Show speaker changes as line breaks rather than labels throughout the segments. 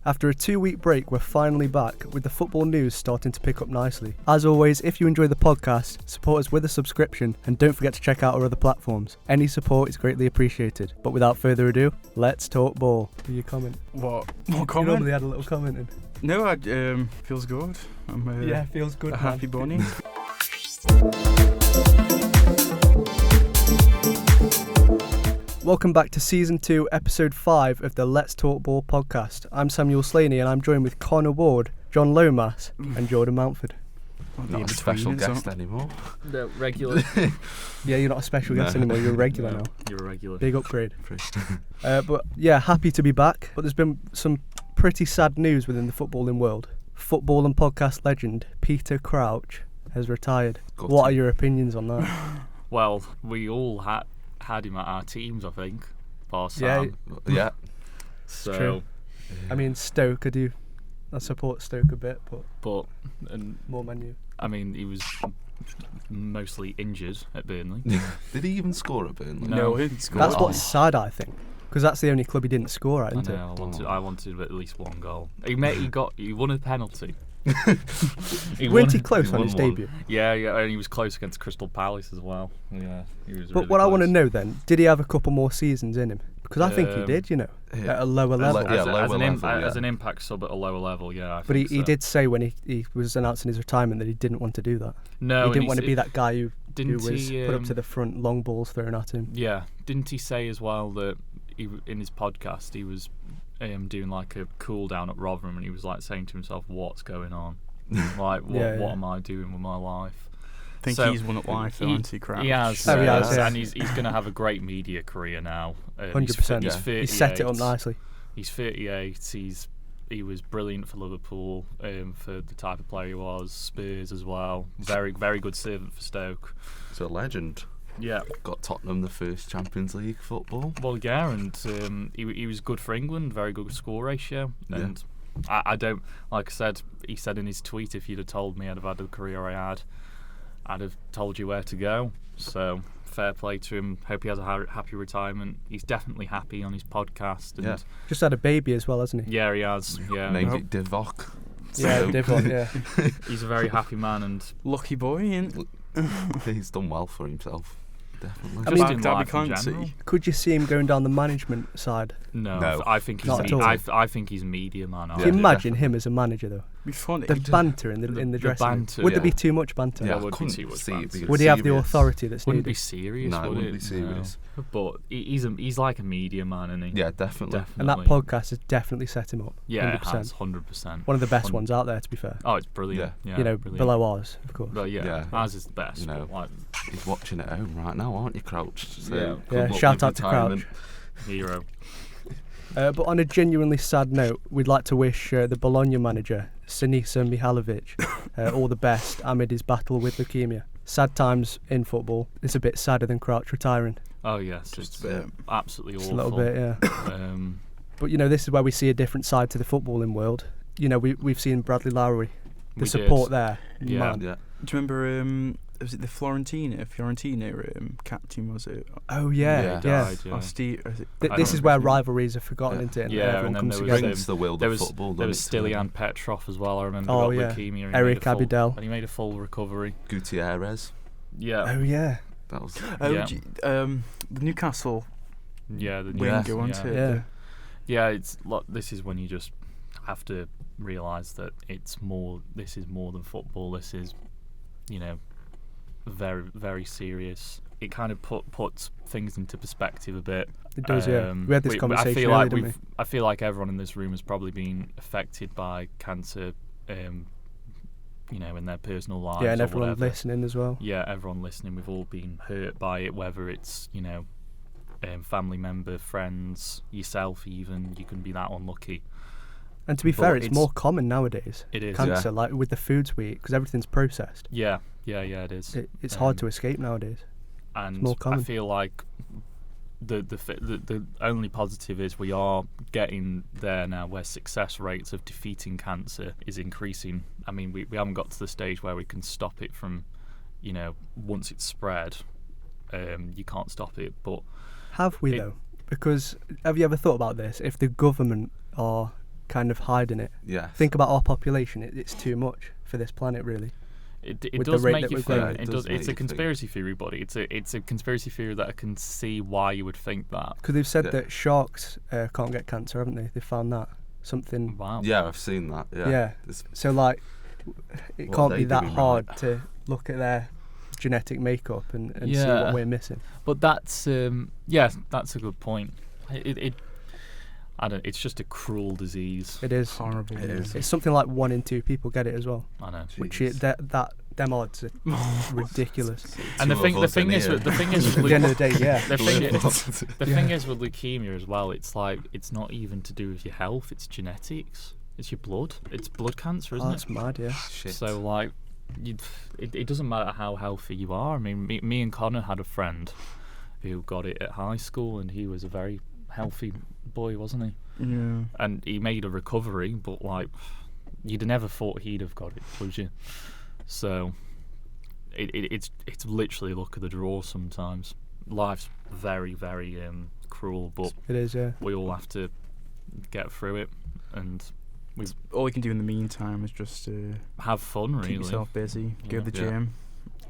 After a 2-week break, we're finally back, with the football news starting to pick up nicely. As always, if you enjoy the podcast, support us with a subscription, and don't forget to check out our other platforms. Any support is greatly appreciated. But without further ado, let's talk ball. Do your comment.
What
You
comment?
normally had a little comment in.
No, feels good. I'm
feels good.
a happy bunny.
Welcome back to Season 2, Episode 5 of the Let's Talk Ball podcast. I'm Samuel Slaney and I'm joined with Connor Ward, John Lomas and Jordan Mountford.
Not a special guest anymore.
The regular.
Yeah, you're not a special guest anymore, you're a regular now.
You're a regular.
Big upgrade. But yeah, happy to be back. But there's been some pretty sad news within the footballing world. Football and podcast legend Peter Crouch has retired. What are your opinions on that?
Well, we all had him at our teams, I think. Bar Sam.
Yeah.
So,
true. I mean, Stoke, I support Stoke a bit, but more menu.
I mean, he was mostly injured at Burnley.
Did he even score at Burnley?
No,
he didn't score.
That's what's sad, I think, because that's the only club he didn't score at,
I
isn't it?
know. I wanted at least one goal. He won a penalty.
Weren't he close on his debut?
Yeah, and he was close against Crystal Palace as well. Yeah, he was.
But
really
what I
close.
want to know then, did he have a couple more seasons in him? Because I think he did, at a lower level.
As an impact sub at a lower level, yeah.
But he did say when he was announcing his retirement that he didn't want to do that.
No,
he didn't want to be that guy who was put up to the front, long balls thrown at him.
Yeah, didn't he say as well that in his podcast he was doing like a cool down at Rotherham and he was like saying to himself, "What's going on? Like, what am I doing with my life?"
I think he's won at life, though, hasn't he, Crouch?
He has,
yeah.
And he's going to have a great media career now.
100%.
He's
set it up nicely.
He's 38. He was brilliant for Liverpool for the type of player he was. Spurs as well. Very, very good servant for Stoke.
He's a legend.
Yeah.
Got Tottenham the first Champions League football.
Well, yeah, and he was good for England. Very good score ratio. And I don't, like I said, he said in his tweet, if you'd have told me I'd have had the career I had, I'd have told you where to go. So fair play to him. Hope he has a happy retirement. He's definitely happy on his podcast. And
just had a baby as well, hasn't he?
Yeah, he has. Yeah,
named it Divock.
Yeah, Divock. Yeah.
He's a very happy man and
lucky boy. Ain't
he's done well for himself. Definitely.
I mean,
Derby County.
Could you see him going down the management side?
No. I think he's media man.
Can you imagine him as a manager though?
Be funny.
The banter in the dressing room. Would there be too much banter?
Yeah,
would be too much banter.
Would he have the authority that's
wouldn't
needed?
Be serious.
No,
would
wouldn't
it?
be serious.
No. But he's like a media man, isn't he?
Yeah, definitely.
And that podcast has definitely set him up.
Yeah,
100%.
it has, 100%.
One of the best ones out there, to be fair.
Oh, it's brilliant. Yeah, brilliant.
Below ours, of course.
But ours is the best.
He's watching at home right now, aren't you, Crouch? So
shout out to Crouch.
Hero.
But on a genuinely sad note, we'd like to wish the Bologna manager, Sinisa Mihajlovic, all the best amid his battle with leukemia. Sad times in football. It's a bit sadder than Crouch retiring.
Oh, yes.
Just a bit.
Absolutely awful.
Just a little bit, yeah. But, this is where we see a different side to the footballing world. We've seen Bradley Lowry. The support there.
Yeah.
Man.
Yeah.
Do you remember, was it the Fiorentina captain, was it?
Oh, yeah.
Died,
This is where rivalries are forgotten, isn't it?
Yeah,
and
then
there
was the world of football.
There was Stilian Petrov as well, I remember.
Oh,
got
yeah.
leukemia.
Eric Abidal.
And he made a full recovery.
Gutierrez.
Yeah.
Oh, yeah.
That was...
the Newcastle
the
winger, wasn't it?
Yeah, this is when you just have to realise that this is more than football. This is, very, very serious. It kind of puts things into perspective a bit.
It does, yeah. We had this conversation earlier, didn't we?
I feel like everyone in this room has probably been affected by cancer, in their personal lives.
Yeah, and everyone
whatever.
listening as well.
Yeah, everyone listening. We've all been hurt by it, whether it's, family member, friends, yourself even. You can be that unlucky.
And to be fair, it's more common nowadays.
It is.
Cancer, like with the foods we eat, because everything's processed.
Yeah, it is.
It's hard to escape nowadays.
And
it's more common.
I feel like the only positive is we are getting there now, where success rates of defeating cancer is increasing. I mean, we haven't got to the stage where we can stop it from, once it's spread, you can't stop it. But
have we though? Because have you ever thought about this? If the government are kind of hiding it.
Yeah.
Think about our population; it's too much for this planet, really.
It
With
does
the rate
make
that
you
we're
think.
growing.
It does make
It's a
you
conspiracy theory, buddy. It's a conspiracy theory that I can see why you would think that.
Because they've said
Yeah.
that sharks can't get cancer, haven't they? They found that something.
Wow.
Yeah, I've seen that. Yeah.
Yeah.
It's-
So like, it
What
can't
are
be
they
that
doing
hard
right?
to look at their genetic makeup and see
Yeah.
what we're missing.
But that's that's a good point. I don't. It's just a cruel disease.
It is.
Horrible.
It is.
It's something like 1 in 2 people get it as well,
I know.
which
Jesus.
them odds are ridiculous.
And the
Two
thing
of us in
is
here.
with
At the end of the day, yeah.
the thing
Live
is,
on.
the thing is with leukemia as well. It's like it's not even to do with your health. It's genetics. It's your blood. It's blood cancer, isn't
Oh,
it?
that's mad, yeah.
Shit.
So like, it doesn't matter how healthy you are. I mean, me and Connor had a friend who got it at high school, and he was a very healthy boy, wasn't he?
Yeah.
And he made a recovery, but like, you'd have never thought he'd have got it, would you? So, it's literally luck of the draw sometimes. Life's very, very cruel, but
It is, yeah.
we all have to get through it and
All you can do in the meantime is just
have fun. Really,
keep yourself busy, go to the
Yeah.
gym.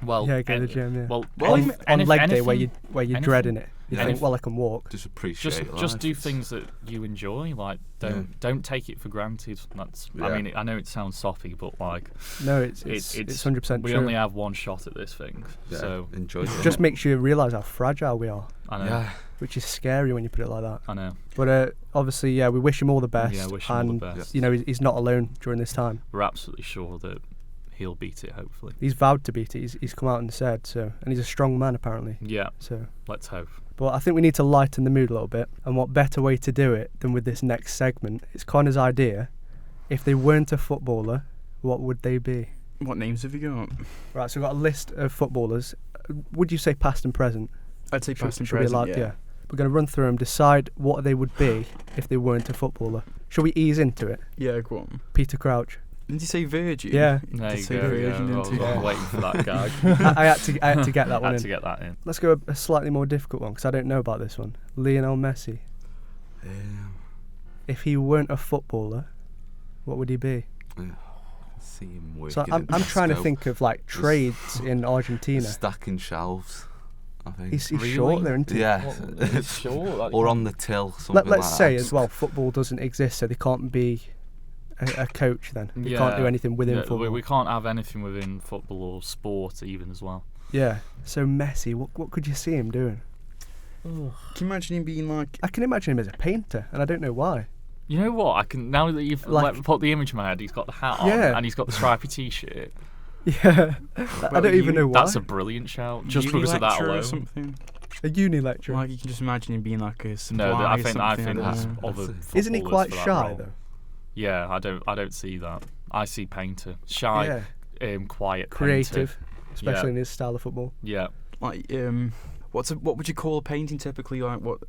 well,
Yeah, go to the gym, yeah.
Well,
on
anything-
leg day where
anything-
you're
anything-
dreading it. You
Yeah.
think, well, I can walk.
Just appreciate life.
just do
It's-
things that you enjoy. Like don't take it for granted. That's.
Yeah.
I mean, I know it sounds soppy, but like
No, it's 100%
we
true.
only have one shot at this thing,
Yeah,
so
enjoy it.
Just makes you realise how fragile we are,
I know.
Yeah.
which is scary when you put it like that.
I know.
But obviously, yeah, we wish him all the best.
Yeah, wish him all
and,
the best.
you know, he's not alone during this time.
We're absolutely sure that he'll beat it. Hopefully.
He's vowed to beat it. He's come out and said so, and he's a strong man apparently.
Yeah.
So,
Let's hope.
but I think we need to lighten the mood a little bit, and what better way to do it than with this next segment? It's Connor's idea. If they weren't a footballer, what would they be?
What names have you got?
Right, so we've got a list of footballers. Would you say past and present?
I'd say past and
Should we
present.
allow- yeah. We're going to run through them, decide what they would be if they weren't a footballer. Shall we ease into it?
Yeah, go on.
Peter Crouch.
Didn't you say Virgin?
Yeah.
There
Did
you
say
go.
Virgin,
Yeah, I
didn't
was
you?
waiting for that gag.
I had to get that one
Had
in.
to get that in.
Let's go a slightly more difficult one because I don't know about this one. Lionel Messi. If he weren't a footballer, what would he be?
See him working.
So I'm
in
trying to
Tesco,
think of like trades in Argentina.
stacking shelves. I think.
He's
Really?
short there, isn't he?
Yeah.
Sure.
Or on the till. Something
Let's
like
say
that.
as well, football doesn't exist, so they can't be a coach then. They can't do anything within football.
We can't have anything within football or sport even as well.
Yeah. So Messi, what could you see him doing?
Can you imagine him being like?
I can imagine him as a painter, and I don't know why.
You know what? I can now that you've
Like-
put the image in my head. He's got the hat on
Yeah.
and he's got the stripy t-shirt.
Yeah. I don't even know why.
That's a brilliant shout. Just
uni
because of that
lecturer
alone.
or something.
A uni lecturer.
Like you can just imagine him being like a supply
No, I
or
think
something,
that's
don't know.
other.
Isn't he
footballers
quite
for that
shy
role.
though?
Yeah, I don't see that. I see painter, shy,
Yeah.
Quiet,
Creative, especially
Yeah.
in his style of football.
Yeah,
Like what would you call a painting typically? Like what?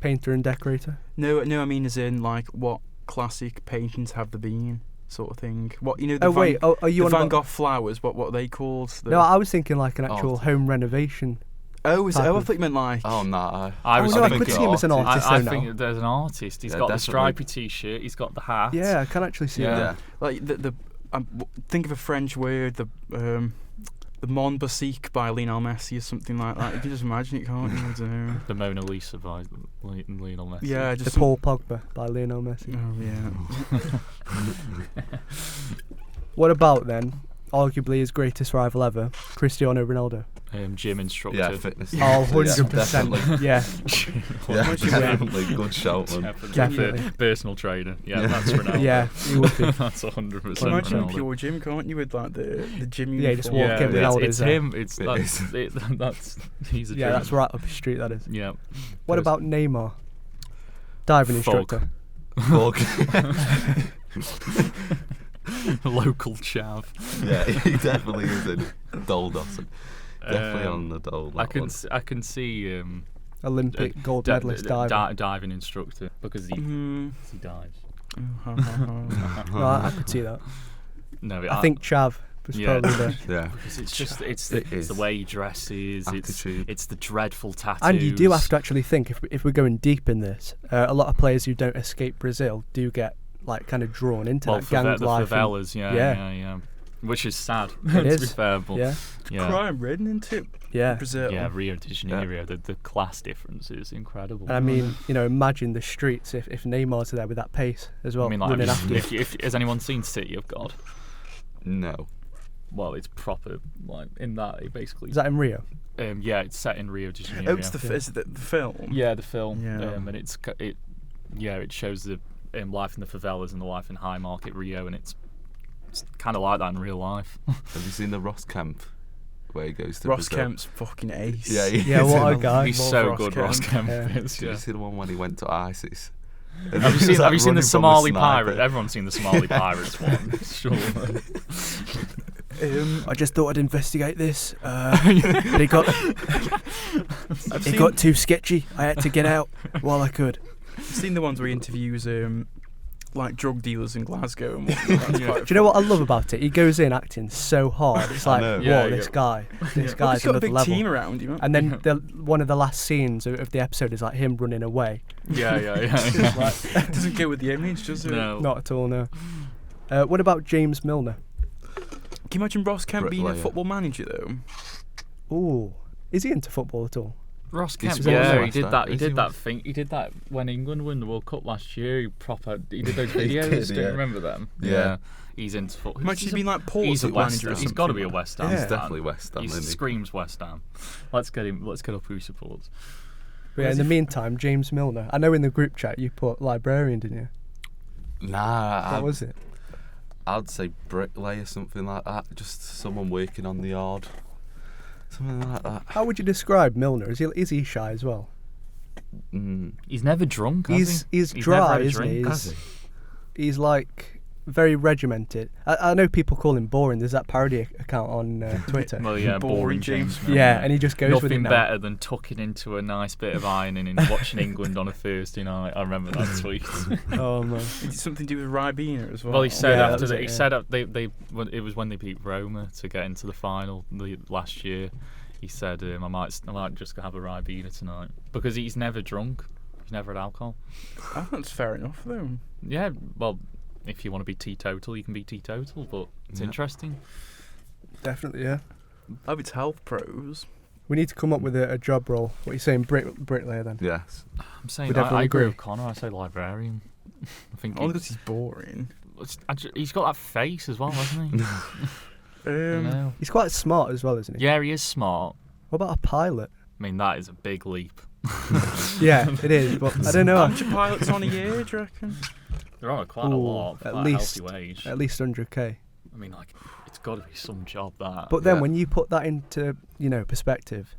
Painter and decorator.
No, I mean as in like what classic paintings have there been, sort of thing. What the
Oh wait, are you
the
on
Van
about?
Gogh flowers? What are they called?
No, I was thinking like an actual home renovation.
I
type
thought
of-
you meant like.
Oh no.
I was
no, I
thinking.
could see him as an artist.
I
though now.
think there's an artist. He's
Yeah,
got the
definitely.
stripy t-shirt. He's got the hat.
Yeah, I can actually see
Yeah.
that.
Like think of a French word, the Mon Basique by Lionel Messi or something like that. You can just imagine it, can't you? I don't know.
The Mona Lisa by Lionel Messi.
Yeah,
The
just
Paul Pogba by Lionel Messi.
Oh yeah.
What about then? Arguably his greatest rival ever, Cristiano Ronaldo.
Gym instructor.
Yeah, fitness.
Oh,
instructor,
100%.
definitely.
Yeah,
Yeah,
much is
definitely. Good shout, man.
Definitely.
Personal trainer. Yeah, that's Ronaldo.
yeah, he would be.
That's 100%.
Can you imagine a
Ronaldo.
pure gym, can't you, with like the gym
Yeah, you just
uniform?
walk in with
it's,
Ronaldo's
it's
there.
him. It's
It
that's
is.
it, that's he's a
Yeah,
dream.
that's right up his street. That is.
Yeah.
What
Goes-
about Neymar? Diving
Fog.
instructor.
Fuck.
Local chav?
Yeah, he definitely is in Dole Dawson. Definitely
Um,
on the Dole.
I
that
can
one.
I can see
Olympic gold medalist diver.
diving instructor because he dives.
No, I could see that.
No,
I think Chav was
Yeah.
probably the.
Yeah.
because it's just
It
it's
is.
the way he dresses.
Attitude.
It's the dreadful tattoos.
And you do have to actually think if we're going deep in this, a lot of players who don't escape Brazil do get like kind of drawn into
Well,
that gang
the
life.
favelas, yeah. Which is sad, to be fair. But
Yeah.
Crime ridden into
Yeah.
Brazil.
Yeah, Rio de Janeiro, the class difference is incredible.
And I mean, imagine the streets if Neymar's there with that pace as well,
I mean, like,
running after you.
if has anyone seen City of God?
No.
Well, it's proper, like, in that, it basically...
Is that in Rio?
Yeah, it's set in Rio de Janeiro.
Oh, it's is it the film?
Yeah, the film.
Yeah.
And it shows the life in the favelas and the life in high market Rio, and it's kind of like that in real life.
Have you seen the Ross Kemp where he goes to
Ross
Brazil?
Kemp's fucking ace.
Yeah, what a guy.
He's
Love
so
Ross
good,
Kemp.
Ross Kemp.
Yeah.
Did you see the one when he went to ISIS?
Have you seen the Somali pirate? Everyone's seen the Somali pirates one, surely.
I just thought I'd investigate this. But it got too sketchy. I had to get out while I could.
I've seen the ones where he interviews like drug dealers in Glasgow and whatnot.
Do you know what I love about it? He goes in acting so hard. It's like,
know.
whoa,
Yeah,
this
yeah.
guy's
He's got a
another
big
level.
team around him.
And then one of the last scenes of the episode is like him running away.
Yeah.
It doesn't go with the image, does it?
No.
Not at all, no. What about James Milner?
Can you imagine Ross Kemp being a
Bricklayer.
football manager though?
Ooh, is he into football at all?
Ross
He's
Kemp,
from
yeah, he
West
did
Ham,
that. He
is he
did that
West?
thing. He did that when England won the World Cup last year. He did those
He
videos.
did,
Do you
yeah.
remember them?
Yeah.
He's into football.
Imagine he's been like Paul
He's a
as a
West
manager or
Ham.
something.
He's got to be a West Ham.
Yeah.
He's
fan.
definitely West Ham,
He
isn't he?
screams West Ham. Let's get him. Let's get up who he supports.
But yeah, in the meantime, James Milner. I know in the group chat you put librarian, didn't you?
Nah,
What was it?
I'd say bricklayer, something like that. Just someone working on the yard. Something like that.
How would you describe Milner? Is he shy as well?
He's never drunk. Has he?
He's
never
dry,
had a
isn't he?
drink,
has
He's like very regimented. I know people call him boring. There's that parody account on Twitter.
Well, yeah,
Boring
boring
James
James. Milner.
Yeah, and he just goes with it
Nothing
now.
better than tucking into a nice bit of ironing and watching England on a Thursday night. I remember that tweet.
Oh man.
It did something to do with Ribena as well.
Well, he said
Yeah,
after
that was
that.
it,
He
yeah.
said it was when they beat Roma to get into the final last year. He said I might just have a Ribena tonight because he's never drunk. He's never had alcohol.
I think that's fair enough though.
Yeah, well, if you want to be teetotal, you can be teetotal, but it's
Yeah.
interesting.
Definitely, yeah.
I hope it's health pros.
We need to come up with a job role. What are you saying, bricklayer then?
Yes.
I'm saying
Would
I
everyone
agree
agree?
with Connor. I say librarian. I think
Only because he's boring.
he's got that face as well, hasn't he? I know.
He's quite smart as well, isn't he?
Yeah, he is smart.
What about a pilot?
I mean, that is a big leap.
Yeah, it is, but I don't know.
How much are pilots on a year, do you reckon?
They're on quite a
Ooh,
lot for
at
that
least-
healthy wage.
At least 100k.
I mean, like, it's got to be some job that.
But then
Yeah.
when you put that into, perspective,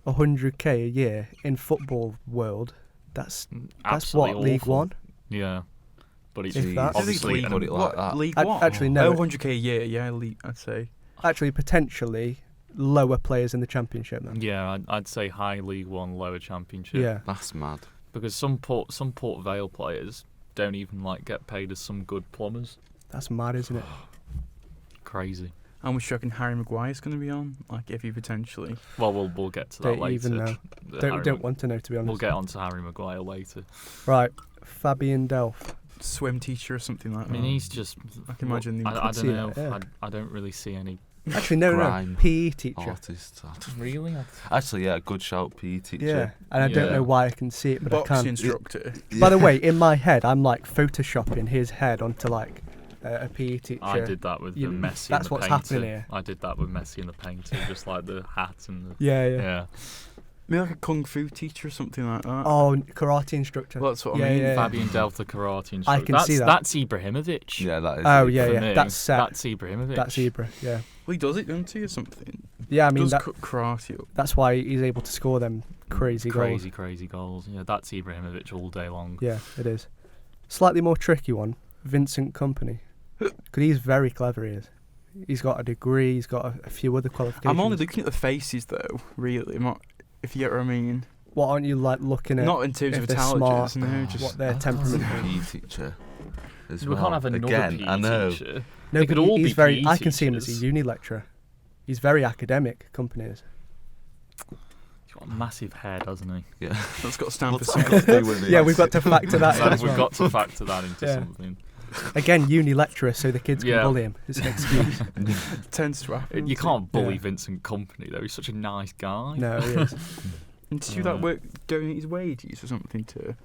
100k a year in football world, that's
absolutely
what, League
awful.
One?
Yeah, but it's
If that.
obviously
League,
put it like that.
League
I'd-
One?
actually, no.
100k a year, yeah, League, I'd say.
Actually potentially lower players in the championship then.
yeah, I'd say high League One, lower Championship.
Yeah.
That's mad.
because some Port Vale players don't even get paid as some good plumbers.
That's mad, isn't it?
Crazy.
How much do you reckon Harry Maguire's going to be on? Like, if he potentially...
Well, we'll get to that
Don't
later.
even know. Don't want to know, to be honest.
We'll get on to Harry Maguire later.
Right, Fabian Delph.
Swim teacher or something like
I
that.
mean, he's just.
I can imagine the-
I
Could
don't
see
know.
that, yeah.
I don't really see any.
Actually, no,
Grime.
PE teacher.
Artist.
Really?
Actually, yeah, good shout, PE teacher.
Yeah, and I don't
Yeah.
know why I can see it, but
Boxing
I can.
instructor.
By the way, in my head, I'm like photoshopping his head onto like a PE teacher.
I did that with
You-
the Messi
that's
and the
what's
painter.
happening here.
I did that with Messi and the painter, just like the hat and the.
Yeah, yeah.
Yeah.
Maybe like a kung fu teacher or something like that.
Oh, karate instructor.
Well, that's what
yeah,
I mean.
Yeah,
Fabian Delta karate instructor.
I can
that's,
see that.
That's Ibrahimovic.
Yeah, that is.
Oh,
it.
yeah,
For
yeah.
me.
That's set.
That's Ibrahimovic.
That's Ibra. Yeah.
Well, he does it, doesn't he, or something?
Yeah, I mean
does
that.
karate up.
That's why he's able to score them crazy goals.
Crazy goals. Yeah, that's Ibrahimovic all day long.
Yeah, it is. Slightly more tricky one. Vincent Kompany, because he's very clever. He is. He's got a degree. He's got a few other qualifications.
I'm only looking at the faces, though, really. I'm not, if you get what I mean.
What aren't you like looking at?
Not in terms
if
of
they're
intelligence,
smart,
no. Just
what their temperament is.
PE teacher. As
We
well.
can't have another
Again,
PE
I know.
teacher.
No,
They
but
could all
he's
be
very.
PE
I can see him as a
teachers.
uni lecturer. He's very academic. Kompany is.
He's got a massive head, hasn't he?
Yeah.
that's got to stand for
What's
something.
that got to do with it?
Yeah, we've got to factor that in.
So
as
we've
well.
got to factor that into
Yeah.
something.
Again, uni lecturer, so the kids can
Yeah.
bully him. It's an excuse.
Tends to happen.
You can't bully
Yeah.
Vincent Kompany though. He's such a nice guy.
No, he is.
And did you work donate his wages or something to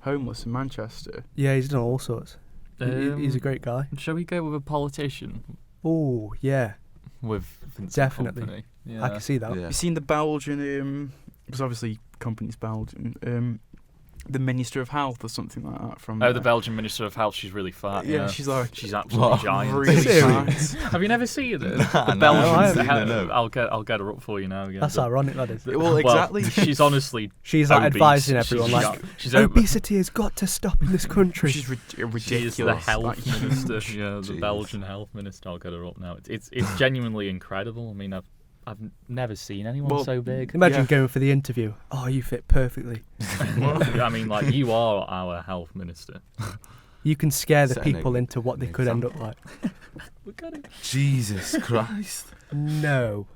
homeless in Manchester?
Yeah, he's done all sorts. He's a great guy.
Shall we go with a politician?
Oh, yeah.
With Vincent
Definitely.
Kompany? Yeah.
I can see that.
Yeah.
You seen the Belgian? Because obviously, company's Belgian. The Minister of Health or something like that from.
Oh, the Belgian Minister of Health. She's really fat.
Yeah, she's like
she's absolutely giant.
really
Serious?
fat.
Have you never seen it?
Nah,
The
no,
I
Belgian.
haven't.
No.
I'll get her up for you now. Again.
That's ironic, that is.
Well, exactly.
She's honestly.
She's like
obese.
advising everyone,
She's-
like,
she's
obesity has got to stop in this country.
She's ridiculous.
She is the health
like,
minister.
huge.
Yeah, the
Jeez.
Belgian health minister. I'll get her up now. It's genuinely incredible. I mean, I've never seen anyone
Well,
so big.
Imagine
Yeah.
going for the interview. Oh, you fit perfectly.
I mean, like, you are our health minister.
You can scare the
Setting
people
an
into what they could end up like.
Look at it.
Jesus Christ.
No.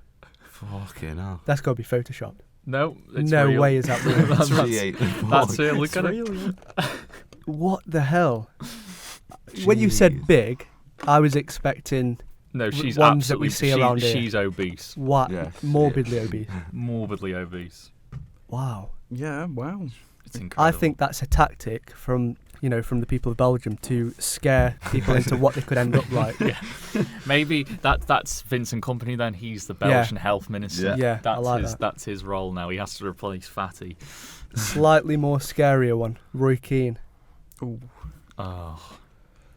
Fucking hell.
That's got to be photoshopped.
No, it's
No
real.
way is that real.
that's,
That's
it. Look
It's
at it.
real.
What the hell? When you said
Jeez.
big, I was expecting
No, she's
ones that we
absolutely.
see around here.
She's obese,
what?
Yes,
Morbidly
yes.
obese.
morbidly obese.
Wow.
Yeah, wow.
It's incredible.
I think that's a tactic from the people of Belgium to scare people into what they could end up like.
maybe that's Vincent Kompany. Then he's the Belgian health minister.
Yeah.
Yeah, I
That's
like
his.
that.
That's his role now. He has to replace Fatty.
Slightly more scarier one. Roy Keane.
Ooh.
Oh,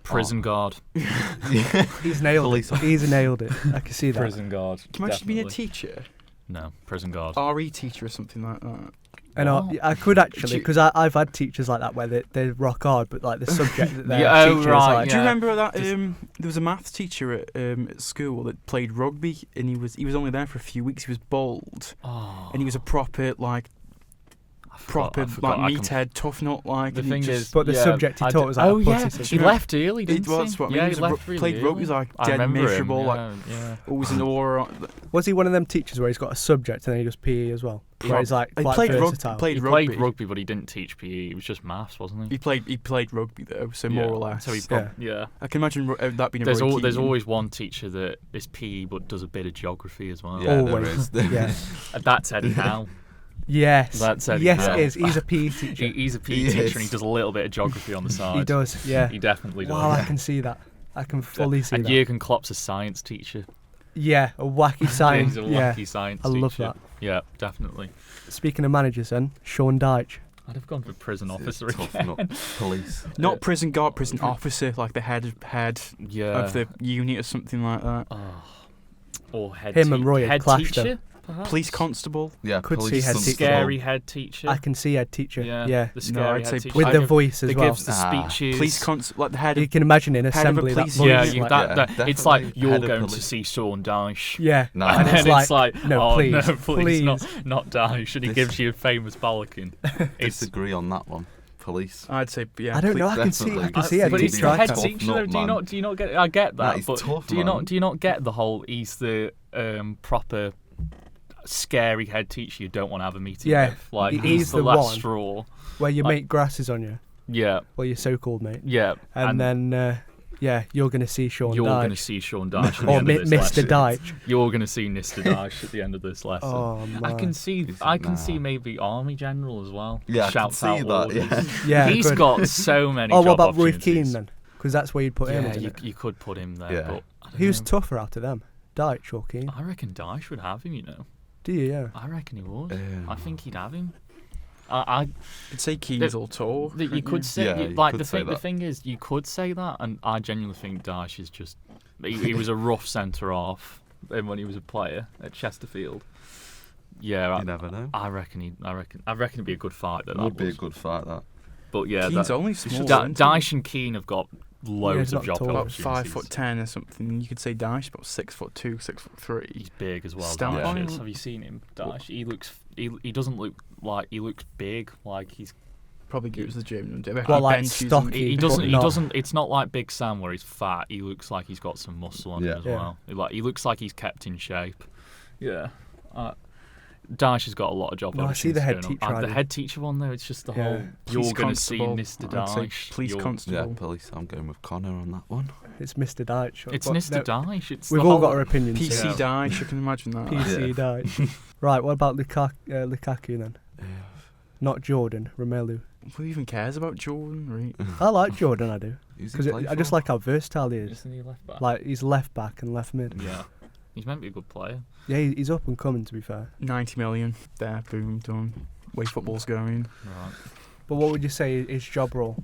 prison guard.
He's nailed
Police
it. He's nailed it. I can see that.
Prison guard.
Can you imagine being a
definitely.
teacher?
No, prison guard.
RE teacher or something like that?
And
What?
I could actually,
Do you-
because I've had teachers like that where they're rock hard, but like the subject that they're
Yeah, oh,
teaching
right,
is like,
Do you
Yeah.
remember that?
Just-
There was a maths teacher at school that played rugby, and he was only there for a few weeks. He was bald,
Oh,
and he was a proper
I forgot- I forgot. I
meathead, tough nut like.
The
and he
thing
just-
is,
But the
yeah,
subject he
I
taught
d-
was like
oh
a
yeah,
pussy
he
subject.
left early,
It
didn't
was
he?
what I mean.
Yeah,
He
he
was
left really
played rugby.
early.
He was like
I
dead
remember him,
miserable, like
yeah.
always an aura.
Was he one of them teachers where he's got a subject and then he does PE as well? Where he's like
He
quite
played
versatile.
played
He
rugby.
played rugby, but he didn't teach PE. It was just maths, wasn't he?
He played rugby though, so more
Yeah,
or less.
So he
Yeah.
I can imagine that being a
There's
Roy
there's
Keane.
always one teacher that is PE but does a bit of geography as well.
Yeah, there
Always.
is.
Yeah.
And that's Eddie Howe.
Yes.
That's Eddie
yes,
Howe.
it is. He's a PE teacher.
He's a PE
He
teacher
is.
and he does a little bit of geography on the side.
He does. Yeah.
He definitely does.
Wow, I can see that. I can fully see
and
that.
Jurgen Klopp's a science teacher.
Yeah, a wacky sign.
He's a
Yeah.
wacky science
I
teacher.
love that.
Yeah, definitely.
Speaking of managers, then Sean Dyche.
I'd have gone for prison officer
Tough
again.
nut police.
Not prison guard, prison officer, like the head
Yeah.
of the unit or something like that.
Oh. Or head
Him and Roy had
head
clashed,
teacher, perhaps?
Police constable.
Yeah,
Could see
police
head
and
teacher.
Scary head teacher.
I can see head teacher.
Yeah.
Yeah.
The
No,
scary
I'd
head
say
teacher.
With
I
the
give-
voice as
that
well.
gives the
Ah.
speeches.
Police like the head
You
of.
can imagine in
head of a
assembly that
police
voice.
Yeah,
Police,
is
you,
like,
that,
Yeah,
it's like
definitely
you're
head of
going to
police.
see Sean Dyche.
Yeah.
No.
And then
it's
it's like,
no,
oh
please,
no, please,
please.
not Dyche. And he gives you a famous bollocking. It's
Disagree on that one. Police.
I'd say yeah.
I don't know. I can see. I
Definitely.
can see
I
head
but
think
he's
teacher.
the
he'd
head
be a tough
teacher. Though.
nut,
Do you
man.
not? Do you not get? I get that.
he's
but
tough,
do you not?
man.
Do you not get the whole? He's the proper scary head teacher you don't want to have a meeting
Yeah,
with. Like
he's
he's the
the
last
one.
straw.
Where your
Like-
mate grasses on you.
Yeah,
Well, your so-called mate.
yeah.
And then, you're going to see Sean
you're
Dyche.
going to see Sean Dyche at the
Or
end of this
Mr.
lesson.
Dyche.
You're going to see Mr. Dyche at the end of this lesson.
Oh, man.
I can see.
He's-
I can
nah.
see maybe Army General as well.
Yeah, I can
Shouts
see
out
that.
orders.
Yeah.
Yeah,
He's
good.
got so many.
Oh, what
job
about Roy
opportunities.
Keane then? Because that's where you'd put him,
Yeah,
isn't
you,
it?
you could put him there.
Yeah.
But I don't
Who's
know.
tougher out of them? Dyche or Keane?
I reckon Dyche would have him. You know.
Do you? Yeah.
I reckon he would.
Um,
I think he'd have him. I
I'd say Keane's
The-
all tall.
that you could say
Yeah,
you-
you
like
could
the
say
thing. The
that.
thing is, you could say that, and I genuinely think Dyche is just. He was a rough centre half when he was a player at Chesterfield. Yeah,
You never know.
I reckon it'd be a good fight. That
Would be a
was.
good fight, that.
But yeah,
Keane's
that,
only small. isn't he?
Dyche and Keane have got loads
he's
of
not
job
tall.
About
opportunities.
5'10" or something. You could say Dyche about 6'2", 6'3".
He's big as well.
Stamp
Dyche
on
is.
him.
Have you seen him? Dyche. He doesn't look like he looks big. Like he's
Probably goes to the gym and do it.
Well, like
benches and-
stocky.
he
But
doesn't. He
not-
doesn't. It's not like Big Sam where he's fat. He looks like he's got some muscle on him
Yeah.
as
Yeah.
well. He looks like he's kept in shape. Yeah. Daesh has got a lot of job
No, I see the head
opportunities
teacher
going on. The
idea.
head teacher one though, it's just the
Yeah.
whole.
Police
You're going to see
constable,
Mr.
I'd say
Daesh.
police
you're-
constable.
Yeah, police. I'm going with Connor on that one.
It's Mr. Deitch.
It's
But
Mr.
no,
Daesh. It's
We've
the
all
whole,
got our opinions.
PC
here.
Daesh, you can imagine that.
PC Deitch. Right, what about Lukaku then? Not Jordan, Romelu.
Who even cares about Jordan, right?
I like Jordan, I do.
Who's he
Because
play
I just
for?
like how versatile he is.
Isn't he left back?
Like, he's left back and left mid.
Yeah. He's meant to be a good player.
Yeah, he's up and coming, to be fair.
90 million. There, boom, done. Way football's going.
Right.
But what would you say his job role?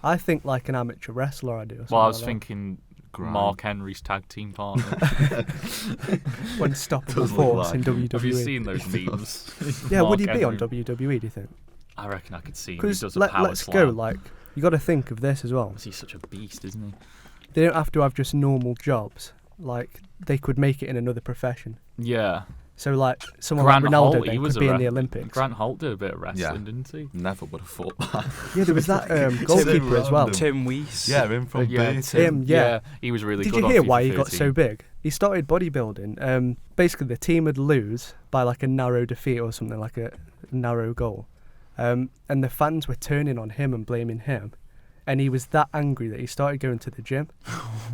I think like an amateur wrestler, I do. or
Well, I was
something like
thinking
Grind.
Mark Henry's tag team partner.
that. Unstoppable
Does look
force
like
in
him.
WWE.
Have you seen those memes?
Yeah, would he
Mark
be on
Henry.
WWE, do you think?
I reckon I could see him. He
Because
does a power
let's
slam.
go, like, you got to think of this as well.
He's such a beast, isn't he?
They don't have to have just normal jobs. Like, they could make it in another profession.
Yeah.
So, like, someone
Grant
like Ronaldo
Holt,
then
he was
could be
a
in the
re-
Olympics.
Grant Holt did a bit of wrestling,
Yeah.
didn't he?
Never would have thought that.
Yeah, there was that goalkeeper as well.
random.
Tim Weiss.
Yeah, him from
Yeah,
Burton.
Yeah.
He was really
Did
good
you
on
hear
FIFA
why he got
13.
so big? He started bodybuilding. Basically, the team would lose by like a narrow defeat or something, like a narrow goal. And the fans were turning on him and blaming him. And he was that angry that he started going to the gym.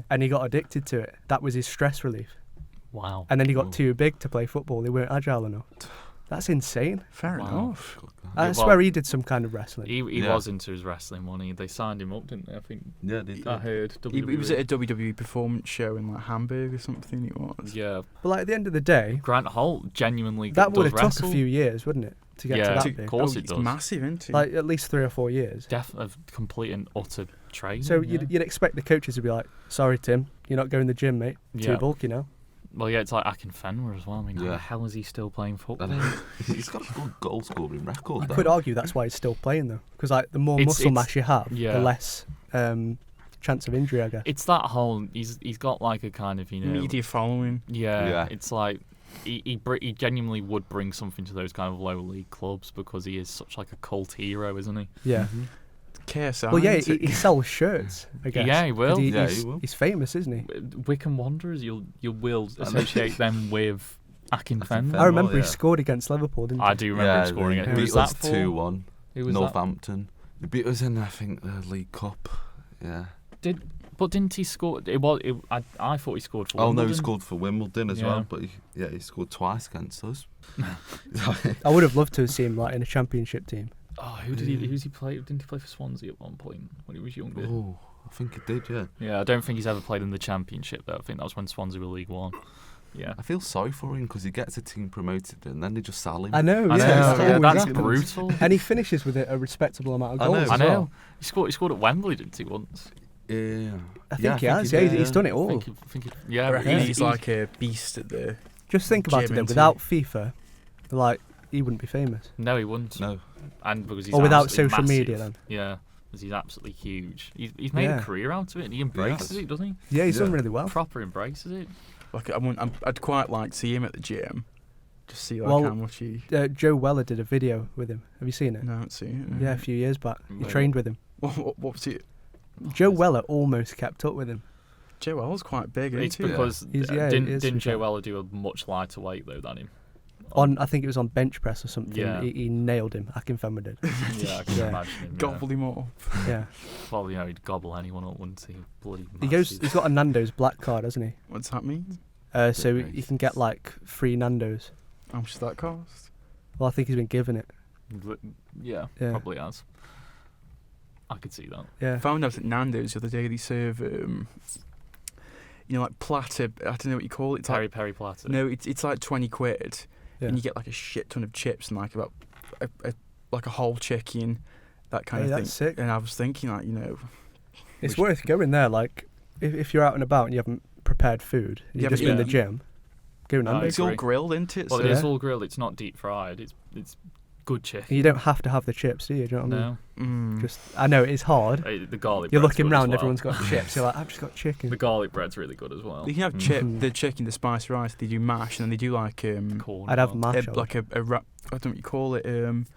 And he got addicted to it. That was his stress relief.
Wow.
And then he got
Ooh.
too big to play football. They weren't agile enough. That's insane.
Fair
Wow.
enough.
I
Yeah,
swear
well,
he did some kind of wrestling.
He
Yeah.
was into his wrestling money. They signed him up, didn't they? I think
Yeah, they did.
I heard.
He was at
WWE.
a WWE performance show in like Hamburg or something. It was.
Yeah.
But like at the end of the day,
Grant Holt genuinely
that would
does
have took
wrestle.
a few years, wouldn't it, to get
Yeah,
to
of
that big?
course it
it's
does.
massive, isn't it?
Like at least 3 or 4 years.
Of complete and utter training.
So
yeah.
you'd expect the coaches to be like, "Sorry, Tim, you're not going to the gym, mate.
Yeah.
Too bulky now."
Well, yeah, it's like Akinfenwa as well. I mean, how
Yeah.
the hell is he still playing
I
football?
know. He's got a good goal scoring record.
I
though.
could argue that's why he's still playing though, because like the more
It's-
muscle
it's-
mass you have,
yeah.
the less chance of injury, I guess.
It's that whole he's got like a kind of
Media following.
yeah. It's like he genuinely would bring something to those kind of low league clubs because he is such like a cult hero, isn't he?
Yeah.
Mm-hmm.
KSI.
Well, yeah,
isn't
he
it?
sells shirts. I guess.
Yeah, he
'cause
will.
Yeah,
he's,
he will.
he's famous, isn't he?
Wycombe Wanderers, you will associate them with Akinfenwa.
I remember
yeah.
he scored against Liverpool, didn't he?
I do remember him scoring it.
They
Who
beat
was that
us
for?
2-1.
Who was that?
Northampton. They beat us in, I think, the League Cup. Yeah.
But didn't he score? I thought he scored for
Oh
Wimbledon.
no, he scored for Wimbledon as
Yeah.
well. But he scored twice against us.
I would have loved to have seen him like in a championship team.
Oh, who's he play? Didn't he play for Swansea at one point when he was younger?
Oh, I think he did. Yeah.
Yeah, I don't think he's ever played in the Championship though. I think that was when Swansea were League One. Yeah.
I feel sorry for him because he gets a team promoted and then they just sell him.
I know,
I
yeah,
know,
that's
yeah,
always
that's
happens.
brutal.
And he finishes with a respectable amount of
I know.
goals.
I
as
know.
well.
He scored at Wembley, didn't he, once?
Yeah.
I think
Yeah,
he has. Yeah,
did,
he's done it
I
all.
think yeah,
I reckon
Yeah.
he's like a beast at the.
Just think about it.
Gym,
Though,
isn't he?
without FIFA, like he wouldn't be famous.
No, he wouldn't.
No.
And because he's
Or without
absolutely
social
massive.
media, then.
Yeah, because he's absolutely huge. He's made
Yeah.
a career out of it, and he embraces
has.
it, doesn't he?
Yeah, he's done
Yeah.
really well.
Proper embraces it.
Like I'd quite like to see him at the gym. Just see like
Well,
how much he.
Joe Weller did a video with him. Have you seen it?
No, I haven't seen it.
Yeah, a few years back. He
Really?
trained with him.
What's it?
Joe Weller almost kept up with him.
Joe L's quite big.
It's
Isn't he?
because
He's- yeah, he is, to
didn't
be fair.
Joe Weller do a much lighter weight though than him?
I think it was on bench press or something.
Yeah.
He nailed him. Akinfenwa did.
Yeah, I can
Yeah.
imagine him. Yeah.
Gobbled him up.
Yeah.
Well, you know, he'd gobble anyone up, wouldn't he? Bloody
He goes.
massive.
He's got a Nando's black card, hasn't he?
What's that mean?
So
Big
you can get like free Nando's.
How much does that cost?
Well, I think he's been given it.
Yeah,
Yeah.
probably has. I could see that.
Yeah.
I found out at Nando's the other day they serve, like platter. I don't know what you call it. It's
Peri
like,
Peri platter.
no, it's like 20 quid,
Yeah.
and you get like a shit ton of chips and like about like a whole chicken, that kind
Hey,
of thing.
that's sick.
And I was thinking like,
It's worth going there. Like, if you're out and about and you haven't prepared food, and
Yeah,
you've just
but
been in the
yeah.
gym, go
I
Nando's.
it's all
agree.
grilled, isn't it?
Well,
So
it is
Yeah.
all grilled. It's not deep fried. It's good chicken.
You don't have to have the chips, do you? Do you know what I mean?
No,
Just, I know it's hard.
The garlic.
You're
bread's
looking
good as
round,
well.
everyone's got chips. You're like, I've just got chicken.
The garlic bread's really good as well.
you can have the chicken, the spicy rice. They do mash, and then they do like
Corn
I'd
as
have
well.
mash.
like a wrap. I don't know what you call it.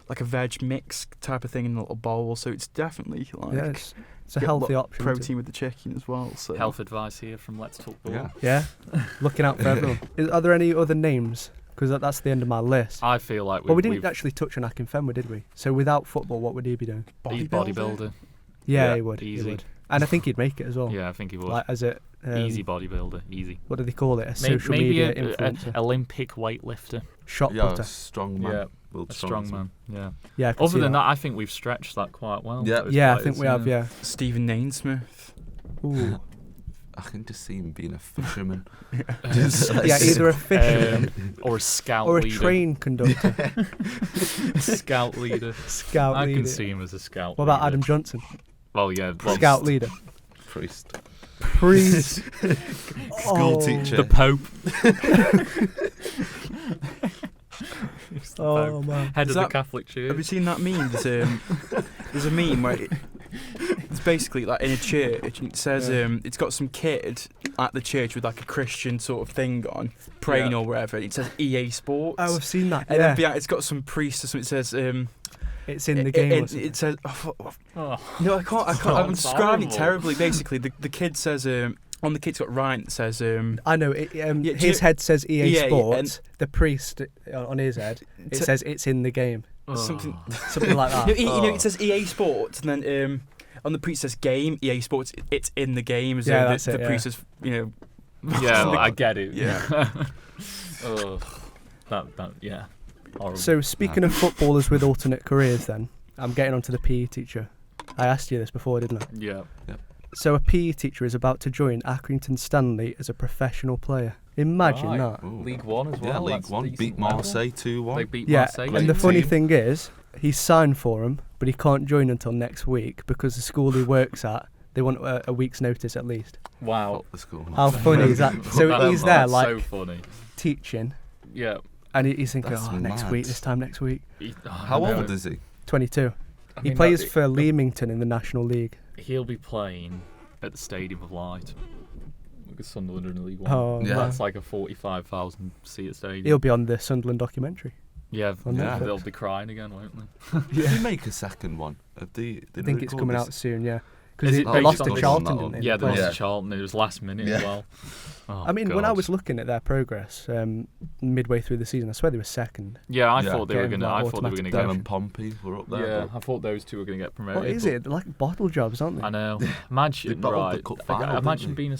Like a veg mix type of thing in a little bowl. So it's definitely like
Yeah, it's a
get
healthy
lo-
option.
protein with the chicken as well. So
Health advice here from Let's Talk Ball.
Yeah.
Yeah, looking out for everyone. Are there any other names because that's the end of my list.
I feel like
Well, we didn't actually touch on Akinfenwa, did we? So without football, what would he be doing?
He's bodybuilder.
Yeah, he would.
Easy.
He would. And I think he'd make it as well.
Yeah, I think he would.
Like as a
Easy bodybuilder. Easy.
What do they call it? A
Maybe
social media
an
influencer.
Olympic weightlifter.
Shot
Yeah,
putter.
strong man.
Yeah.
World's
A strong man. Yeah.
Yeah. I can
Other
see
than that, I think we've stretched that quite well.
Yeah.
those
Yeah, I
players,
think we have. Yeah.
Stephen Naismith.
Ooh.
I can just see him being a fisherman.
Yeah, either a fisherman
or a scout
or a
leader.
train conductor.
Scout leader.
Scout
I
leader.
can see him as a scout.
What about
leader.
Adam Johnson?
Well, yeah.
Scout leader.
Priest.
Priest.
School teacher.
The Pope. He's the
Oh
Pope.
man.
Head
Is
of the
that-
Catholic Church.
Have you seen that meme? There's a meme where it's basically like in a church and it says it's got some kid at the church with like a Christian sort of thing on, praying
Yeah.
or whatever. It says EA Sports.
Oh, I've seen that.
And
Yeah.
then behind it's got some priest or something. It says
It's in the game. or
It
something.
says
Oh.
no, I can't.
Oh,
I'm
it's
describing it
horrible.
terribly. Basically, the kid says on the kid's got Ryan. It says
I know. It,
Yeah, do
his
you-
head says EA
Yeah,
Sports.
and-
The priest on his head, it
t-
says it's in the game.
something.
Something like that.
You know, it says EA Sports, and then on the priest says game. EA Sports. It's in the game. As
Yeah,
though
that's
the
it,
priest is
Yeah, well, I get it.
Yeah.
Ugh. That yeah. Horrible.
So speaking of footballers with alternate careers, then I'm getting onto the PE teacher. I asked you this before, didn't I?
Yeah.
So a PE teacher is about to join Accrington Stanley as a professional player. Imagine
Right.
that.
Ooh.
League One as well.
Yeah, League
that's
One.
decent
Beat
level.
Marseille 2-1.
They beat
Yeah,
Marseille.
and the
Great
funny
team.
thing is, he's signed for him, but he can't join until next week because the school he works at, they want a week's notice at least.
Wow.
Fuck the school.
How funny is that? So he's there
That's
like
so funny.
teaching,
Yeah.
and he's thinking,
That's
next
mad.
week, this time next week.
How old is he?
22.
I
He
mean,
plays
that-
for Leamington in the National League.
He'll be playing at the Stadium of Light. Because Sunderland are in the League One.
Oh,
Yeah.
man.
That's like a 45,000 seat stadium.
He'll be on the Sunderland documentary.
Yeah,
on
Yeah.
they'll be crying again, won't they?
Did they make a second one? Have they,
I think it's coming out soon, yeah. Because
Is
they
it
they
based
lost
on
to
this
Charlton,
one,
didn't
that
they?
Yeah, they lost
Yeah.
to Charlton. It was last minute as
Yeah.
well. Oh,
I mean, when I
God.
was looking at their progress midway through the season, I swear they were second.
Yeah, I
Yeah.
thought they were
Getting
gonna.
that
I thought they were gonna
automatic
Them
get.
and Pompey were up there.
Yeah,
but
I thought those two were gonna get promoted.
What is
but-
it? They're like bottle jobs, aren't they?
I know. Imagine,
battled the
right?
cup final, didn't
imagine
they?
being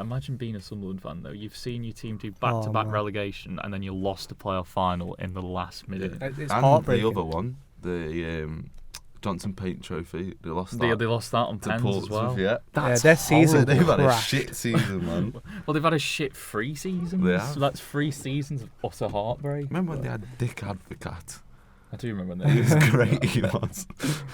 imagine being a Sunderland fan though. You've seen your team do back-to-back
man.
relegation, and then you lost a playoff final in the last minute.
Yeah.
It's
And
heartbreaking.
the other one, the Johnson Paint Trophy, they lost
They
that
lost that on
to
pens
Portsmouth.
as well.
Yeah, that's
their season
horrible. They've had a
crashed.
shit season, man.
Well, they've had a shit 3 seasons.
They have.
So that's 3 seasons of utter heartbreak.
Remember when they had Dick Advocat?
I do remember
He
that.
was great. He was.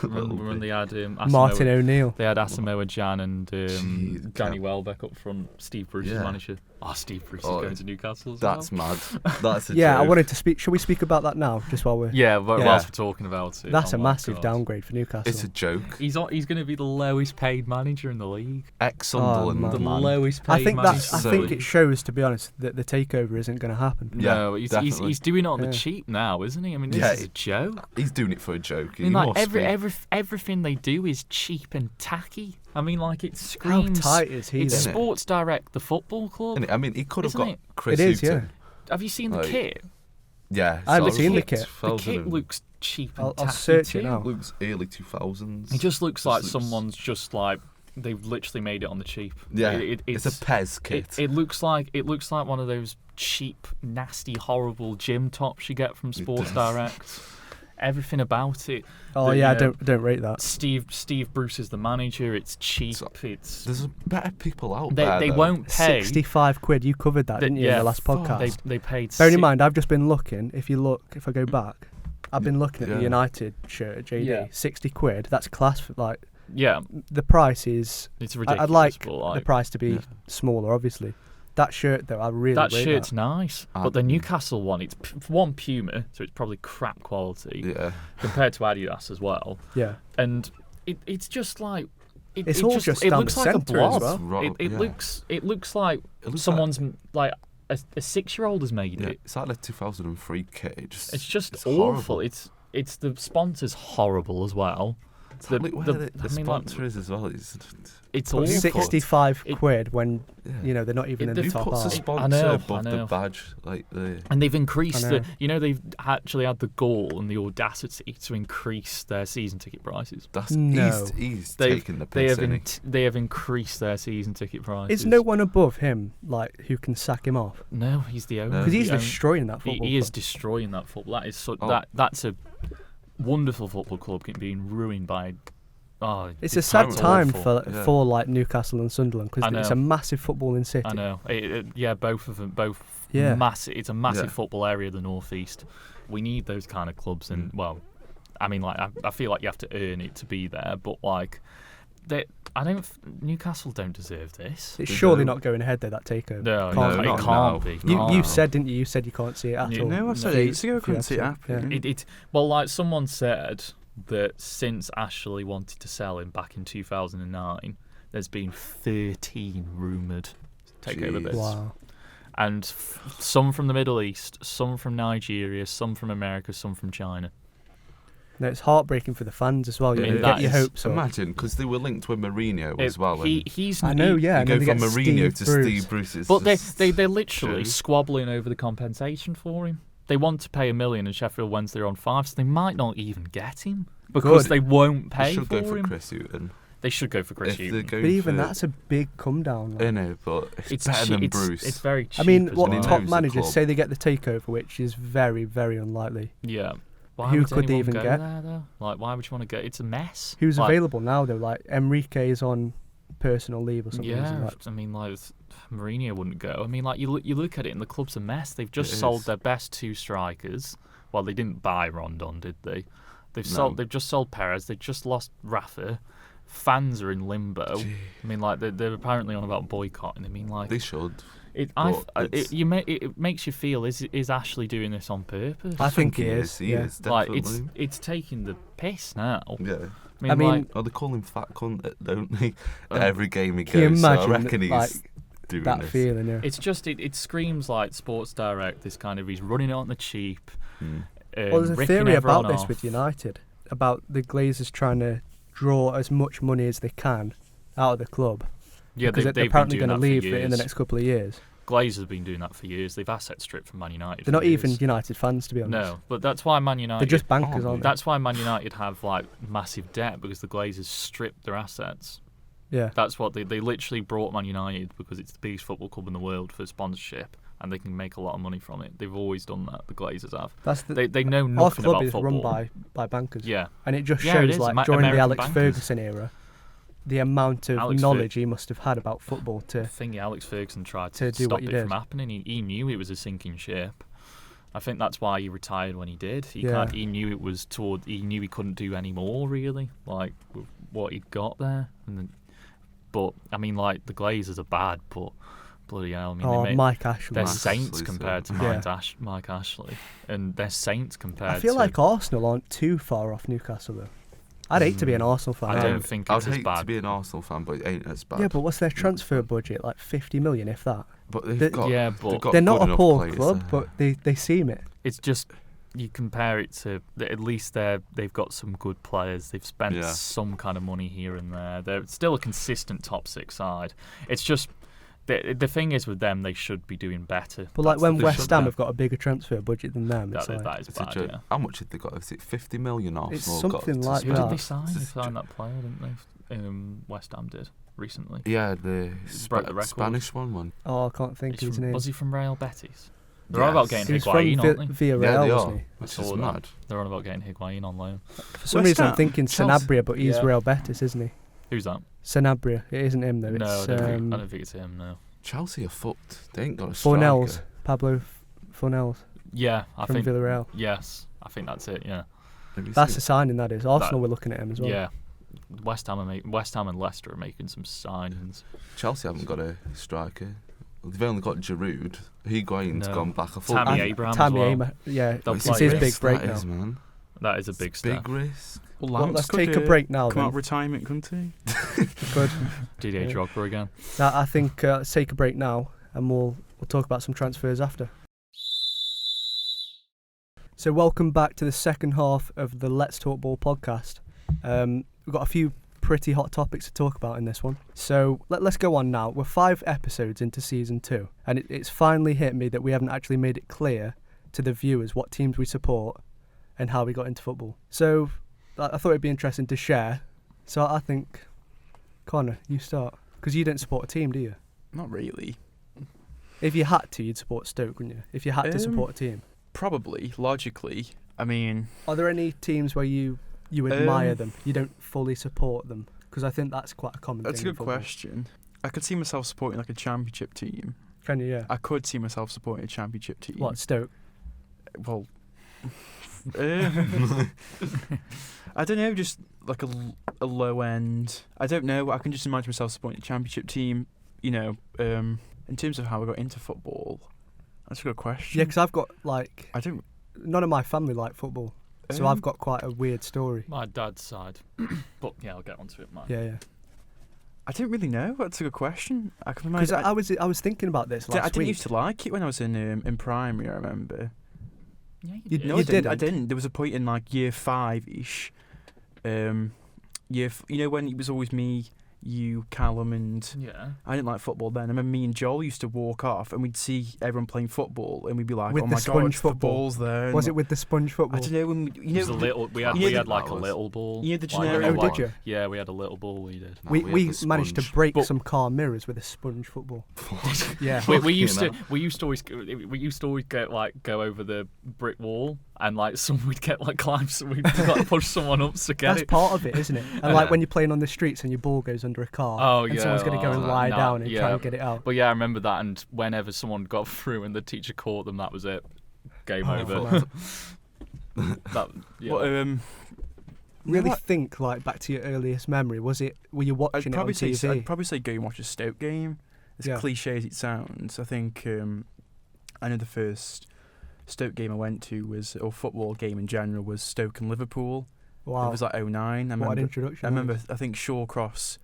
Remember when they had
Martin O'Neill.
They had Asamoah Gyan and
Jeez,
Danny
Kev.
Welbeck up front. Steve Bruce
Yeah.
is manager. Oh, Steve Bruce
Oh,
is going to Newcastle as
That's
well.
mad. That's a
Yeah, I
joke.
wanted to speak. Shall we speak about that now, just while we're?
Yeah, but
Yeah.
whilst we're talking about it.
That's
oh
a
my
massive
God.
downgrade for Newcastle.
It's a joke.
He's going to be the lowest paid manager in the league.
Ex-Sunderland,
Oh,
The
man.
lowest paid
I think
manager.
that's. I
So-
think it shows, to be honest, that the takeover isn't going to happen.
Yeah,
No, he's
definitely.
doing it on
Yeah.
the cheap now, isn't he? I mean, this
Yeah,
is a joke.
He's doing it for a joke.
I mean,
He
like
must be.
everything they do is cheap and tacky. I mean, like it
How
screams.
tight is he?
It's
then?
Isn't it?
Sports Direct, the football club.
Innit? I mean, he could have
Isn't
got
it?
Chris
It is,
Hughton.
Have you seen the
Like,
kit?
Yeah.
I haven't
so
seen the
it's
kit.
The
2000
kit
and-
looks cheap and
I'll
tacky
search it
too.
now.
looks early 2000s.
It just looks like
looks-
someone's just like they've literally made it on the cheap.
Yeah,
it's
it's a Pez kit.
It looks like one of those cheap, nasty, horrible gym tops you get from Sports
does.
Direct. Everything about it.
Oh
The,
yeah, I
you know,
don't rate that.
Steve Bruce is the manager. It's cheap.
So-
It's
There's better people out there.
they
though.
won't pay.
£65. You covered that, didn't you, in
yeah,
the last
fuck.
podcast?
They paid.
Bearing in
si-
mind, I've just been looking. If I go back, I've been looking at
Yeah.
the United shirt at JD.
Yeah.
£60. That's class. For, like
Yeah,
the price is.
it's ridiculous.
I'd like
but,
the price to be
Yeah.
smaller, obviously. That shirt though, I really
that
rate
shirt's
that.
nice, but the Newcastle one, it's one Puma, so it's probably crap quality
Yeah.
compared to Adidas as well.
Yeah.
And it's just like
It's
it
all
just,
just
it
down
looks
the
like a
centre as
blob.
well.
Right,
It
yeah.
looks like
It looks
someone's like a 6-year-old has made
Yeah,
it.
it's like the 2003 kit.
It's just
it's
awful.
horrible.
It's the sponsor's horrible as well.
The sponsor is as well.
It's all
65 quid when they're not even in the
Who
top
puts a
half.
sponsor above the badge?
And they've increased they've actually had the gall and the audacity to increase their season ticket prices.
He's taking the piss.
They have increased their season ticket prices.
Is no one above him who can sack him off?
No, he's the owner.
Because he's destroying that football.
He is destroying that football. That is that's a wonderful football club being ruined by.
It's a sad time for like Newcastle and Sunderland because it's a massive footballing city.
I know. Both of them, massive. It's a massive football area, the northeast. We need those kind of clubs, and I feel like you have to earn it to be there. But Newcastle don't deserve this.
It's surely not going ahead though. That takeover.
No, it can't be.
You said, didn't you? You said you can't see it at all.
No, I said ages ago I couldn't see it happen.
Like someone said that since Ashley wanted to sell him back in 2009, there's been 13 rumoured takeover bids.
Wow.
And some from the Middle East, some from Nigeria, some from America, some from China.
No, it's heartbreaking for the fans as well. You get your hopes up.
Imagine, because they were linked with Mourinho as well.
You go from Mourinho to Steve Bruce.
But they're literally squabbling over the compensation for him. They want to pay $1 million and Sheffield Wednesday are on 5, so they might not even get him because they won't pay for him.
They should go for Chris Hughton.
They should go for Chris Hughton.
But even that's a big come down.
I know, but it's better than Bruce.
It's very cheap.
I mean, what top managers say they get the takeover, which is very, very unlikely.
Yeah.
Who could they even get?
There, though? Like, why would you want to go? It's a mess.
Who's available now, though? Like, Enrique is on personal leave or something.
Yeah, I mean, like, Mourinho wouldn't go. I mean, like, you look at it and the club's a mess. They've just sold their best 2 strikers. Well, they didn't buy Rondon, did they? They've just sold Perez. They just lost Rafa. Fans are in limbo. I mean, like, they're apparently on about boycotting. I mean, like,
they should.
It makes you feel, is Ashley doing this on purpose?
I think he is.
He is, definitely.
Like, it's taking the piss now.
Yeah.
I mean,
they call him fat cunt, don't they? Every game he goes.
Can you imagine
so I reckon he's doing
that
this.
feeling? Yeah.
It's just it screams like Sports Direct. This kind of, he's running it on the cheap.
Well, there's a theory about this with United about the Glazers trying to draw as much money as they can out of the club.
Yeah,
because they're apparently going to leave in the next couple of years.
Glazers have been doing that for years. They've asset stripped from Man United.
They're not even United fans, to be honest.
No, but that's why Man United.
They're just bankers, aren't they?
That's why Man United have like massive debt because the Glazers stripped their assets.
Yeah, that's
what they literally brought Man United because it's the biggest football club in the world for sponsorship, and they can make a lot of money from it. They've always done that. The Glazers have. They know nothing about football.
Our club is run by bankers.
Yeah,
and it just shows like during the Alex Ferguson era, the amount of knowledge he must have had about football
Alex Ferguson tried to stop it from happening. He knew it was a sinking ship. I think that's why he retired when he did. He knew it was he knew he couldn't do any more really, like with what he'd got there. But I mean, like the Glazers are bad, but bloody hell, I mean,
Mike Ashley.
They're saints compared to Mike Ashley, and they're saints compared.
I feel like Arsenal aren't too far off Newcastle though. I'd hate to be an Arsenal fan.
I don't think it's as bad.
I'd hate to be an Arsenal fan, but it ain't as bad.
Yeah, but what's their transfer budget? Like 50 million, if that.
But they've got
they're not a poor club, but they seem it.
It's just you compare it to at least they've got some good players. They've spent some kind of money here and there. They're still a consistent top 6 side. It's just. The thing is with them, they should be doing better.
But like when West Ham have got a bigger transfer budget than them,
that is bad. Yeah.
How much have they got? Is it 50 million Arsenal?
It's something like that.
Who did they sign? They signed that player, didn't they? West Ham did recently.
Yeah, the Spanish one.
Oh, I can't think of his name.
Was he from Real Betis? They're on about getting Higuain, aren't they?
Villarreal, wasn't he?
That's just mad.
They're on about getting Higuain on loan.
For some reason, I'm thinking Sanabria, but he's Real Betis, isn't he?
Who's that?
Sanabria. It isn't him though.
No, I don't think it's him. No.
Chelsea are fucked. They ain't got a striker.
Fornells. Pablo Fornells.
Yeah, I think.
From Villarreal.
Yes, I think that's it, yeah.
That's a signing, that is. Arsenal were looking at him as well.
Yeah. West Ham and Leicester are making some signings.
Chelsea haven't got a striker. They've only got Giroud. Higuain's gone back.
Tammy Abraham as well.
Yeah, it's his big break now.
Man.
That is a big step.
Big risk.
Well, let's take a break now.
Come out of retirement, couldn't he?
Good.
Didier Drogba again.
I think let's take a break now, and we'll talk about some transfers after. So welcome back to the second half of the Let's Talk Ball podcast. we've got a few pretty hot topics to talk about in this one. So let's go on now. We're 5 episodes into season 2, and it's finally hit me that we haven't actually made it clear to the viewers what teams we support and how we got into football. So I thought it'd be interesting to share. So I think, Connor, you start. Because you don't support a team, do you?
Not really.
If you had to, you'd support Stoke, wouldn't you? If you had to support a team.
Probably, logically. I mean...
Are there any teams where you admire them? You don't fully support them? Because I think that's quite a common thing.
That's a good question. I could see myself supporting like a championship team.
Can you, yeah?
I could see myself supporting a championship team.
What, Stoke?
Well... I don't know, just like a low end. I don't know. I can just imagine myself supporting a championship team. You know, in terms of how I got into football, that's a good question.
Yeah, because I've got like none of my family like football, so I've got quite a weird story.
My dad's side, but yeah, I'll get onto it. Mine.
Yeah.
I don't really know. That's a good question. I can
Because
imagine.
I was thinking about this last week.
I didn't used to like it when I was in primary. I remember.
Yeah,
you
No,
did.
I didn't. There was a point in like year 5-ish. You know when it was always me, you, Callum, and
Yeah.
I didn't like football then. I remember me and Joel used to walk off, and we'd see everyone playing football, and we'd be like,
With
"Oh
the
my
sponge
god, it's the
football.
balls there!"
Was it with the sponge football?
I don't know. When
It was a little. We had like a little ball.
You know the
Like,
generic.
Oh, did you?
Yeah, we had a little ball. We did.
No,
We
had the
managed to
sponge.
break
But-
some car mirrors with a sponge football. Yeah.
We used
You
to
know.
we used to always go over the brick wall, and like we'd get like climb, so we'd like push someone up to get
That's
it.
part of it, isn't it? And like when you're playing on the streets and your ball goes under a car,
Oh,
and
yeah,
someone's going to go and lie
nah,
down and try
yeah.
and get it out.
But yeah, I remember that, and whenever someone got through and the teacher caught them, that was it. Game
Oh,
over.
man.
That, yeah.
Well,
Really
no,
think like back to your earliest memory. Were you
I'd
watching it on
probably say
TV?
I'd probably say go and watch a Stoke game. As
Yeah.
cliche as it sounds, I think I know the first Stoke game I went to was, or football game in general, was Stoke and Liverpool.
Wow.
It was like 09. I
What an
remember.
introduction.
I remember. I think Shawcross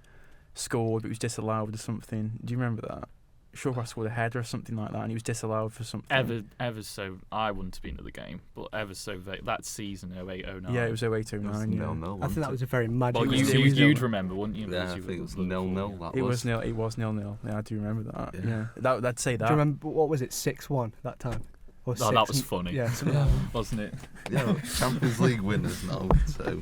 scored, but it was disallowed or something. Do you remember that? Shawcross scored a header or something like that, and he was disallowed for something.
Ever so, I wouldn't have been at the game, but ever so that season 08-09.
Yeah, it was 08-09.
It was
Yeah.
0-0,
I think that was a very magical.
Well,
It was
you'd
0-0.
remember, wouldn't you?
Yeah,
because
I
you
think it
were
was
Liverpool.
0-0. That
It
was.
was nil. It was 0-0. Yeah, I do remember that.
Yeah.
Yeah, I'd say that.
Do you remember what was it? 6-1 that time. Or
Oh,
6
that was funny.
Yeah, something like that.
Wasn't it?
Yeah, Champions League winners now. So.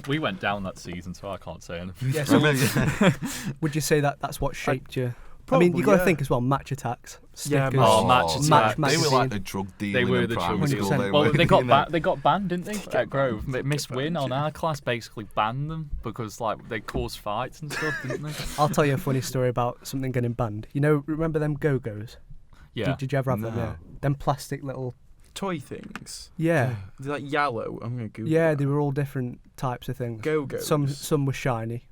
We went down that season, so I can't say anything.
Yeah, so
Yeah.
would you say that that's what shaped you? I
Probably,
mean, you got to
yeah.
think as well. Match attacks,
Yeah,
stickers,
Oh,
Match
match
They were
magazine.
like the drug dealing
They were
in
the
primary
drug
school.
dealers.
Well,
were,
they got
you know.
they got banned, didn't they?
Get
At Grove,
banned.
Miss
Get
Wynne on
banned.
our class basically banned them because like they caused fights and stuff, didn't they?
I'll tell you a funny story about something getting banned. You know, remember them Go-Go's?
Yeah.
Did you ever have them?
No.
Yeah. Them plastic little.
Toy things.
Yeah.
They're like yellow. I'm gonna Google.
Yeah,
that.
they were all different types of things.
Go-Go's.
Some were shiny.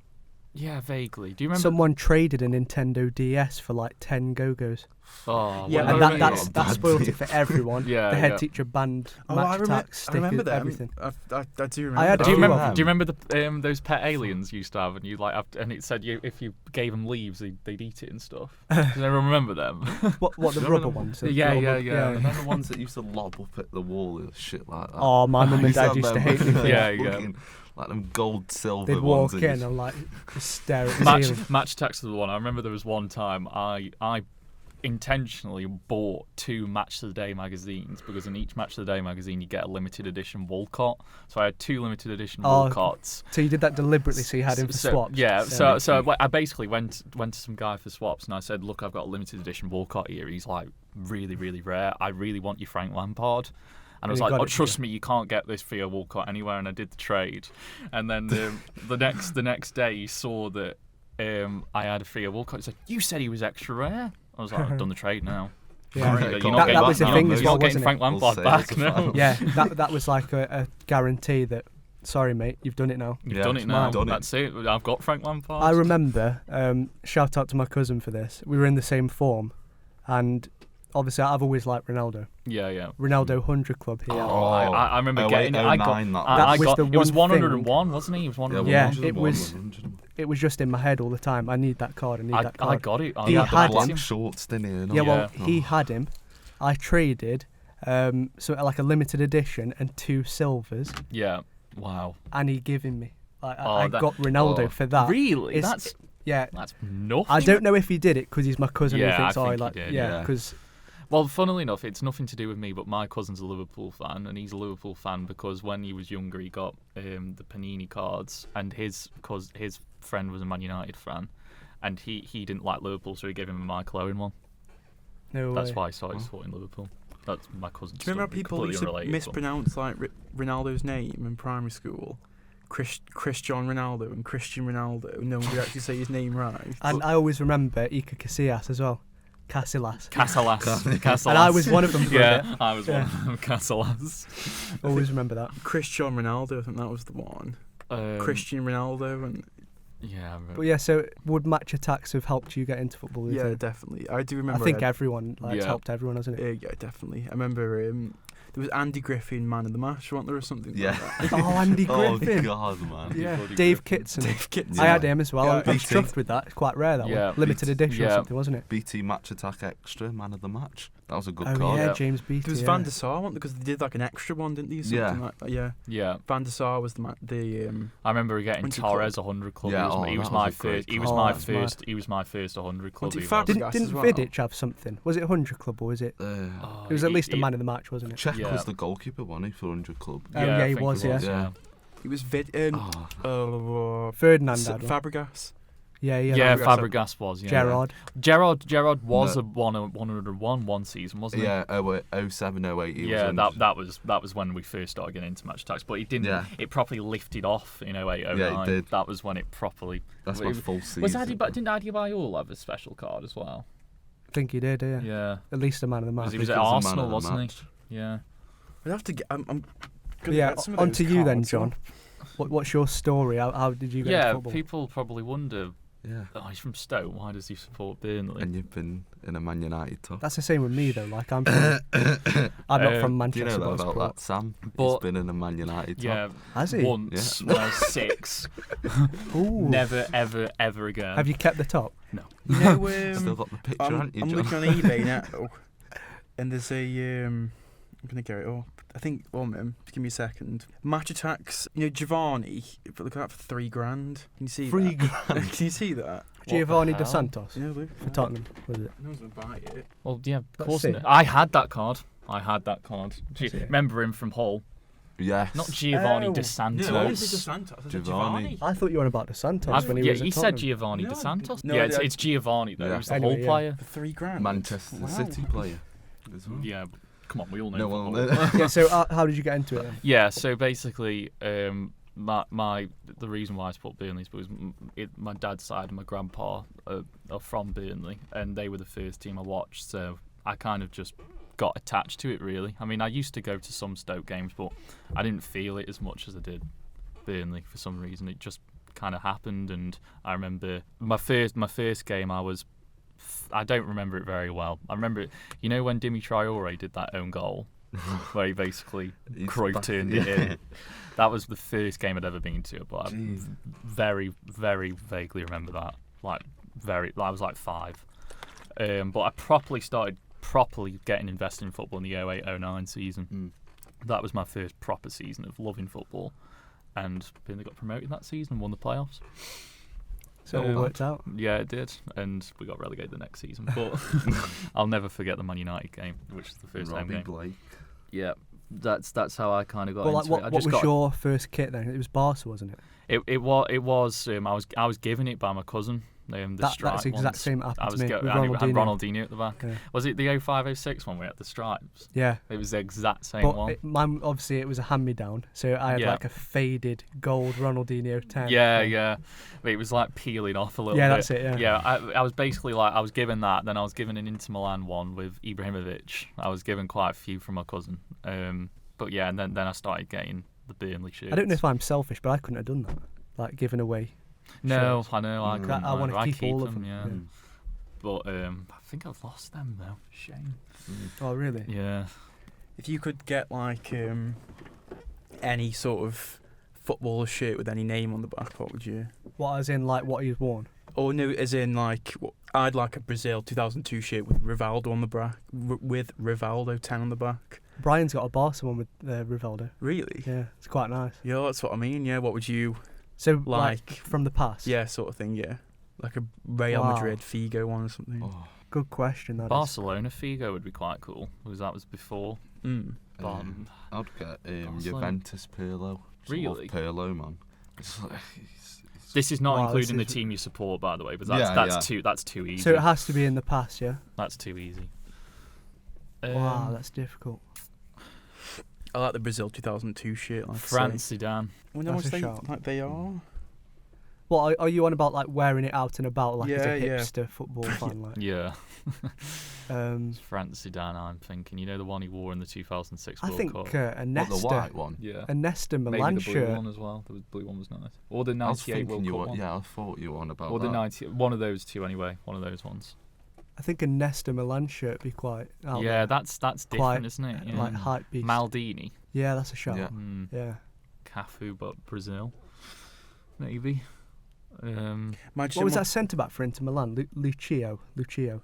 Yeah, vaguely. Do you remember?
Someone traded a Nintendo DS for like 10 Go-Go's.
Oh,
Yeah,
well,
I
And
remember
that
that.
spoiled it for everyone.
Yeah,
The head
yeah.
teacher banned
Oh,
match attacks,
I remember
stickers,
them.
everything.
I do remember.
I had
that.
Do you
Oh,
remember?
yeah.
Do you remember the those pet aliens you used to have, and you like, and it said if you gave them leaves, they'd eat it and stuff. Does anyone remember them?
What the
No,
rubber
no.
ones?
Yeah,
The
yeah,
rubber-
yeah.
And then the ones that used to lob up at the wall and shit like that.
Oh, my mum and dad
Used
used to
have
hate me for
them,
Yeah,
that.
yeah.
fucking, like them gold, silver
They'd
ones.
walk
and
in
you
and like just stare at the ceiling.
Match Attacks was the one. I remember there was one time I intentionally bought 2 Match of the Day magazines because in each Match of the Day magazine you get a limited edition Walcott. So I had 2 limited edition
Oh,
Walcotts.
So you did that deliberately, so you had him for swaps.
Yeah, so I basically went to some guy for swaps and I said, look, I've got a limited edition Walcott here. He's like really, really rare. I really want your Frank Lampard. And I was
you
like,
got
oh,
it,
trust me, you can't get this for your Walcott anywhere. And I did the trade. And then the next day he saw that I had a for your Walcott. He said, you said he was extra rare. I was like, I've done the trade now.
Yeah.
Sorry,
You're
That was the
you're
thing
not-
as
you're
well,
not getting
wasn't
Frank
it?
Lampard
We'll say
back
it's a
now.
final.
Yeah, that was like a guarantee that, sorry mate, you've done it now.
You've
Yeah,
done
it's
it now.
mine. Done it.
That's it. I've got Frank Lampard.
I remember, shout out to my cousin for this, we were in the same form, and obviously I've always liked Ronaldo.
Yeah, yeah.
Ronaldo 100 Club here.
Oh, I remember
08,
getting it. I got,
09, that
That
I
was
got
the
it was
one thing-
101, wasn't he? He was 101.
Yeah,
101,
it was-
101.
It was just in my head all the time. I need that card, I need that card.
I got it.
He
He
had
had
him.
black shorts, didn't he? and
Yeah,
all?
well,
Oh.
he had him. I traded so like a limited edition and 2 silvers,
Yeah. Wow.
and he gave him me. I got Ronaldo for that.
Really?
That's
nothing.
I don't know if he did it because he's my cousin.
Yeah,
and he thinks,
I think he did, yeah.
because
Well, funnily enough, it's nothing to do with me, but my cousin's a Liverpool fan, and he's a Liverpool fan because when he was younger, he got the Panini cards, and his friend was a Man United fan, and he didn't like Liverpool, so he gave him a Michael Owen one.
No
That's
way.
why I started supporting Liverpool. That's my cousin's.
Do you remember how people used to mispronounce like Ronaldo's name in primary school? Cristiano Ronaldo and Christian Ronaldo. No one could actually say his name right.
And I always remember Iker Casillas as well. Casillas.
And
I was one of them for a bit.
I was one of them. Casillas.
Always remember that.
Cristiano Ronaldo, I think that was the one. Christian Ronaldo and.
Yeah.
But yeah, so would match attacks have helped you get into football?
Yeah, definitely. I do remember.
I think everyone it's helped everyone, hasn't it?
Yeah, definitely. I remember there was Andy Griffin, man of the match, wasn't there, or something?
Yeah.
Like that.
Oh, Andy Griffin.
Oh God, man.
Yeah. Dave Kitson. I had him as well.
Yeah,
I was chuffed with that. It's quite rare that one. Limited edition or something, wasn't it?
BT Match Attack Extra, man of the match. That was a good
card.
card.
Yeah, James Beattie.
There was Van der Sar, wasn't there? Because they did like an extra one, didn't they? Something like that.
Yeah.
Van der Sar was the.
I remember getting Torres 100 club.
Yeah,
he was my first. He was my first 100 club.
Didn't
Vidic have something? Was it 100 club or was it? It was at least a man of the match, wasn't it?
Czech was the goalkeeper, wasn't he, for 100 club?
Yeah, he was.
Yeah.
He was
Ferdinand had one.
Fabregas.
Yeah,
Fabregas was. Yeah. Gerrard was a 101 one season, wasn't he?
Yeah, 07, 08.
Yeah, that was when we first started getting into match attacks, but it didn't. Yeah. It properly lifted off in 08, 09.
Yeah, it did.
That was when it properly.
That's my full season.
Didn't Adebayor have a special card as well?
I think he did. Yeah.
Yeah.
At least a man of the match.
He was at Arsenal, wasn't he? Yeah.
I'd have to get. I'm
on to you then, John. What's your story? How did you get into football?
Yeah, people probably wonder.
Yeah.
Oh, he's from Stoke. Why does he support Burnley?
And you've been in a Man United top.
That's the same with me though. Like I'm not from Manchester.
Do you know that about that, Sam? He's been in a Man United top.
Yeah.
Has he?
Once when I was 6. Never, ever, ever again.
Have you kept the top?
No.
You know,
still got the picture, haven't you,
I'm
John?
looking on eBay now, and there's a. I'm gonna get it up. I think. Give me a second. Match attacks. You know, Giovanni. Look at that for $3,000. Can you see
$3,000?
Can you see that?
Giovanni Dos Santos
You know, Luke,
for Tottenham, was it?
No one's gonna buy it.
Well, yeah, of
Let's
course.
see.
I had that card. Remember him from Hull?
Yes.
Not Giovanni Dos Santos.
No, Dos Santos. I said
Giovanni.
I thought you were on about Dos Santos when he was at
he
Tottenham.
said Giovanni
No,
Dos Santos.
no,
It's Giovanni though.
Yeah.
He was the
Anyway,
Hull
yeah.
player.
For $3,000.
Manchester City player as well.
Yeah, come on, we all know.
No one
football.
Yeah. So how did you get into it then?
Yeah, so basically, the reason why I support Burnley is because my dad's side and my grandpa are from Burnley, and they were the first team I watched. So I kind of just got attached to it, really. I mean, I used to go to some Stoke games, but I didn't feel it as much as I did Burnley for some reason. It just kind of happened, and I remember my first game. I don't remember it very well. I remember it, you know, when Dimi Traore did that own goal, where he basically Cruyff turned it in. That was the first game I'd ever been to, but I very, very vaguely remember that. I was like 5. But I started properly getting invested in football in the 08-09 season. That was my first proper season of loving football, and Burnley got promoted that season and won the playoffs.
So it all worked out.
Yeah, it did, and we got relegated the next season. But I'll never forget the Man United game, which is the first home game.
Blake.
Yeah, that's how I kind of got
Well,
into
like,
it.
what was your first kit then? It was Barca, wasn't it?
It was. I was given it by my cousin. That's
the exact same happened to me. With
Ronaldinho at the back.
Yeah.
Was it the 05-06 one we had the stripes?
Yeah.
It was the exact same
but
one.
Obviously, it was a hand-me-down, so I had like a faded gold Ronaldinho 10.
Yeah. But it was like peeling off a little bit.
Yeah, that's it, yeah.
Yeah, I was basically I was given that, then I was given an Inter Milan one with Ibrahimovic. I was given quite a few from my cousin. But yeah, and then I started getting the Burnley shirts.
I don't know if I'm selfish, but I couldn't have done that. Like, giving away.
No,
shirts.
I know.
I want to keep all of them.
Yeah. But I think I've lost them though. Shame.
Oh, really?
Yeah.
If you could get like any sort of footballer shirt with any name on the back, what would you?
What, as in like what he's worn?
Or no, as in like I'd like a Brazil 2002 shirt with Rivaldo on the back, with Rivaldo 10 on the back.
Brian's got a Barca one with Rivaldo.
Really?
Yeah, it's quite nice.
Yeah, that's what I mean. Yeah, what would you?
So
Like-
from the past.
Yeah, sort of thing. Yeah, like a Real
Wow.
Madrid Figo one or something.
Oh,
Good question. That is.
Barcelona Figo would be quite cool because that was before.
Mm.
But
I'd get
Barcelona.
Juventus Pirlo. Just love
Really?
Pirlo, man. It's like,
this is not
Wow,
including
this
the
is-
team you support, by the way. But
Yeah,
that's too easy.
So it has to be in the past, yeah.
That's too easy.
Wow, that's difficult.
I like the Brazil 2002 shit. Like
France Zidane.
Well, no,
That's a
they,
shout.
like they are.
What are you on about? Like wearing it out and about, like as a
Yeah, yeah.
hipster football fan, like.
Yeah.
Um,
France Zidane, I'm thinking. You know the one he wore in the 2006
I
World
think
Cup?
a
what, the
Nesta,
white one?
Yeah.
a Nesta
Maybe
Milan
the blue
shirt.
one as well. The blue one was nice. Or the
I was
98
thinking
World
you
Cup
were,
one.
yeah, I thought you were on about
Or the
that.
90. One of those two anyway. One of those ones.
I think a Nesta Milan shirt be quite. Out
Yeah,
there.
that's different,
Quite,
isn't it? Yeah.
Like hype beast.
Maldini.
Yeah, that's a shout.
Yeah.
Yeah.
Cafu, but Brazil. Maybe.
Imagine
What was that centre back for Inter Milan? Lucio.
Lucio.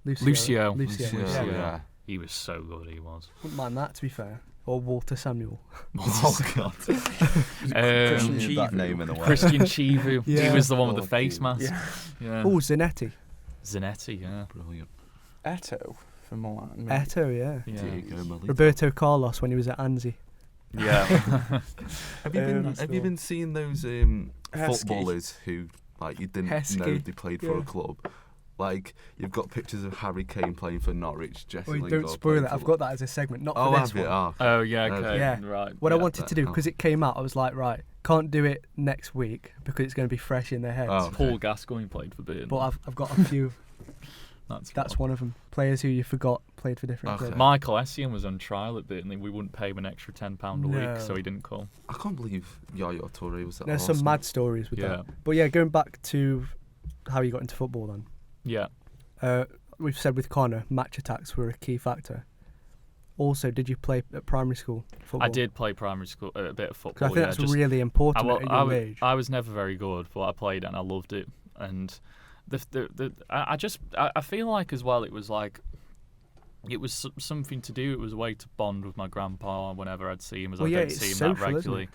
Lucio,
Yeah.
yeah.
He was so good, he was.
Wouldn't mind that, to be fair. Or Walter Samuel.
Oh god.
Christian
Need that
Chivu.
name in a way.
Christian Chivu.
Yeah.
He was the one with
Oh,
the face
Jesus.
mask.
Yeah.
Yeah.
Oh, Zanetti.
Zanetti, yeah.
Brilliant.
Eto for Milan. maybe.
Eto, yeah.
Yeah.
Diego Milito.
Roberto Carlos when he was at Anzi.
Yeah.
Have you been
That's
have
the
you
one.
been seeing those
Heskey.
footballers who like you didn't know
Heskey,
they played for
yeah.
a club? Like you've got pictures of Harry Kane playing for Norwich, Jesse
Wait,
Lingard
don't spoil
playing
it.
for
I've got that as a segment, not for
Oh,
this
have you?
one.
Oh,
Oh, yeah, okay.
Yeah.
Right.
What I
yeah.
wanted to do, because it came out, I was like, right, can't do it next week because it's going to be fresh in their heads.
Oh.
Paul Gascoigne played for Burnley.
But I've got a few. That's
fun.
one of them. Players who you forgot played for different
Okay.
clubs.
Michael Essien was on trial at Burnley. We wouldn't pay him an extra £10 a
No.
week, so he didn't come.
I can't believe Yaya Toure was at
There's
Arsenal.
some mad stories with
Yeah.
that. But yeah, going back to how you got into football then.
Yeah.
We've said with Connor, match attacks were a key factor. Also, did you play at primary school football?
I did play primary school, a bit of football.
Because I think
yeah,
that's
just,
really important at a young age.
I was never very good, but I played it and I loved it. And I feel like as well it was something to do. It was a way to bond with my grandpa whenever I'd see him, as
Well,
I
yeah,
don't
it's
see him
social,
that
isn't
regularly.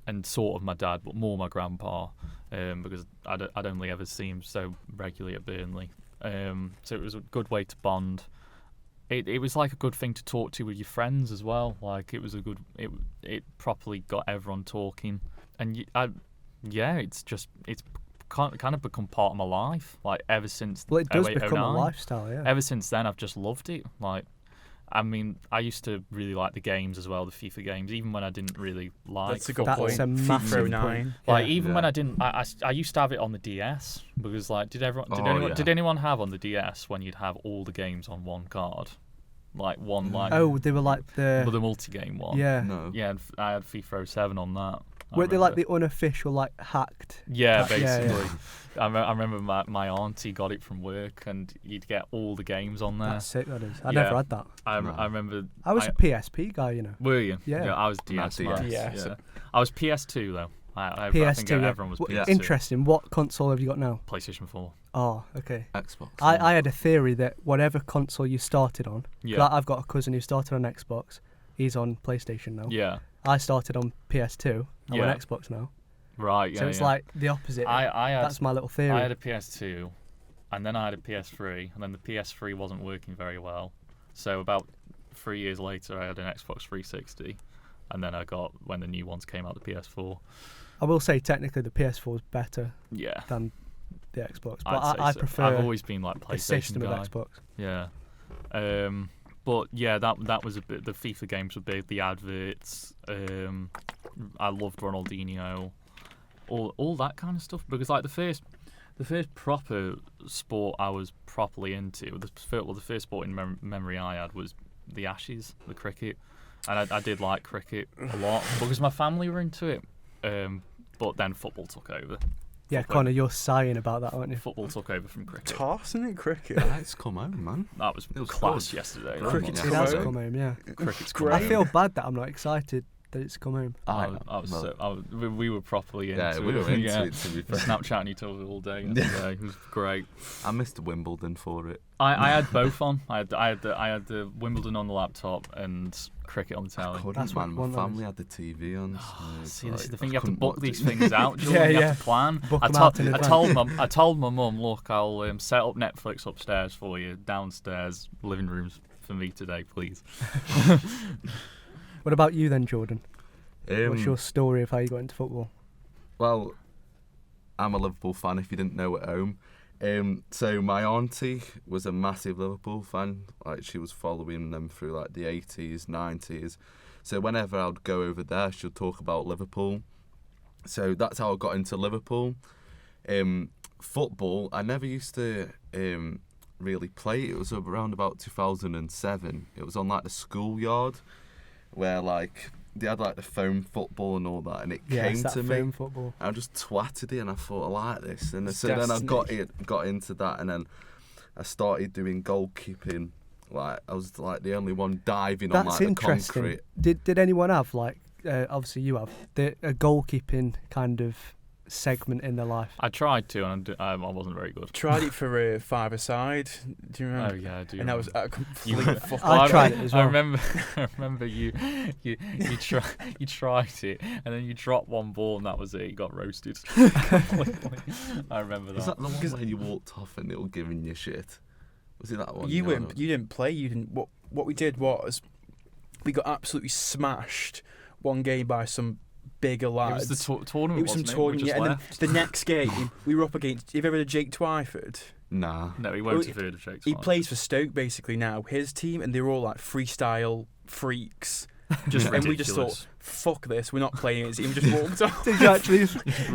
And sort of my dad, but more my grandpa, because I'd only ever see him so regularly at Burnley. So it was a good way to bond. It was like a good thing to talk to with your friends as well. Like it was it properly got everyone talking, and it's kind of become part of my life. Like ever since
Well, it does
08,
become a
09.
lifestyle, yeah.
Ever since then, I've just loved it. Like, I mean, I used to really like the games as well, the FIFA games, even when I didn't really like.
That's a good
football.
That's
point.
a
FIFA
massive
09.
point.
Like
Yeah.
even when
Yeah.
I didn't, I used to have it on the DS because like did
yeah.
anyone have on the DS when you'd have all the games on one card, like one like
Oh, they were like
the
the
multi-game one.
yeah.
No.
Yeah, I had FIFA 07 on that. I
Weren't they like
remember.
the unofficial, like hacked?
Yeah,
Yeah, yeah.
basically. I remember my auntie got it from work, and you'd get all the games on there.
That's sick. That is. I
Yeah.
never had that.
I
No.
remember.
I was a PSP guy, you know.
Were you?
Yeah.
I was
Nah,
DS.
DS.
man.
DS.
Yeah. I was PS2 though. I
PS2.
think
yeah.
everyone was
Well,
PS2.
Interesting. What console have you got now?
PlayStation 4.
Oh, okay.
Xbox.
I had a theory that whatever console you started on, 'cause
Yeah.
I've got a cousin who started on Xbox. He's on PlayStation now.
Yeah.
I started on PS2. I'm
Yeah.
on Xbox now.
Right. Yeah.
So it's
yeah.
like the opposite.
I had
That's my little theory.
I had a PS2, and then I had a PS3, and then the PS3 wasn't working very well. So about 3 years later, I had an Xbox 360, and then I got when the new ones came out, the PS4.
I will say technically the PS4 is better
Yeah.
than the Xbox, but
I'd say
I
so.
prefer
I've always been like
the
PlayStation
system
guy.
of Xbox.
Yeah. But yeah, that was a bit. The FIFA games were big. The adverts. I loved Ronaldinho. All that kind of stuff. Because like the first proper sport I was properly into. The first sport in memory I had was the Ashes, the cricket, and I did like cricket a lot because my family were into it. But then football took over.
Yeah,
Football-
Connor, you're sighing about that, aren't you?
Football took over from cricket.
Tossing it cricket.
Let's come home, man.
That was
It was
class
good.
yesterday.
Cricket's
It
come
has
home.
come home, yeah.
Cricket's
Great.
I feel bad that I'm not excited that it's come home?
We were properly into it.
Yeah, we were into it, to be fair.
Snapchatting each other all day yesterday. It was great.
I missed Wimbledon for it.
I had both on. I had the Wimbledon on the laptop and cricket on the telly.
That's
Man, my
one
family had the TV on.
See, this is the thing. You have to book these things out. You have to plan.
Book them out in advance.
I told my mum, look, I'll set up Netflix upstairs for you, downstairs, living rooms for me today, please.
What about you then, Jordan? What's your
Um,
story of how you got into football?
Well, I'm a Liverpool fan, if you didn't know at home. So my auntie was a massive Liverpool fan. Like, she was following them through like the 80s, 90s. So whenever I'd go over there, she'd talk about Liverpool. So that's how I got into Liverpool. Football, I never used to really play. It was around about 2007. It was on like the schoolyard where like they had like the foam football and all that, and it came to me.
Foam football.
I just twatted it, and I thought, I like this. And so then I got into that, and then I started doing goalkeeping. Like, I was like the only one diving on
That's
like the
interesting.
concrete.
Did anyone have like obviously you have a goalkeeping kind of segment in their life?
I tried to, and I wasn't very good.
Tried it for five-a-side. Do you remember?
Oh yeah, I do.
And that was completely fucking.
I tried it as well.
I remember you tried it, and then you dropped one ball, and that was it. You got roasted. Completely. I remember that.
Was that the one where you walked off and it was giving you shit? Was it that one?
You didn't play. You didn't. What we did was we got absolutely smashed one game by some bigger lads.
It was the tournament.
It was some tournament, yeah. And then the next game we were up against. Have you ever heard of Jake Twyford?
Nah.
No, he won't have heard of Jake.
He plays for Stoke basically now. His team, and they're all like freestyle freaks. And we just thought, fuck this, we're not playing it. He just walked off.
Did you actually?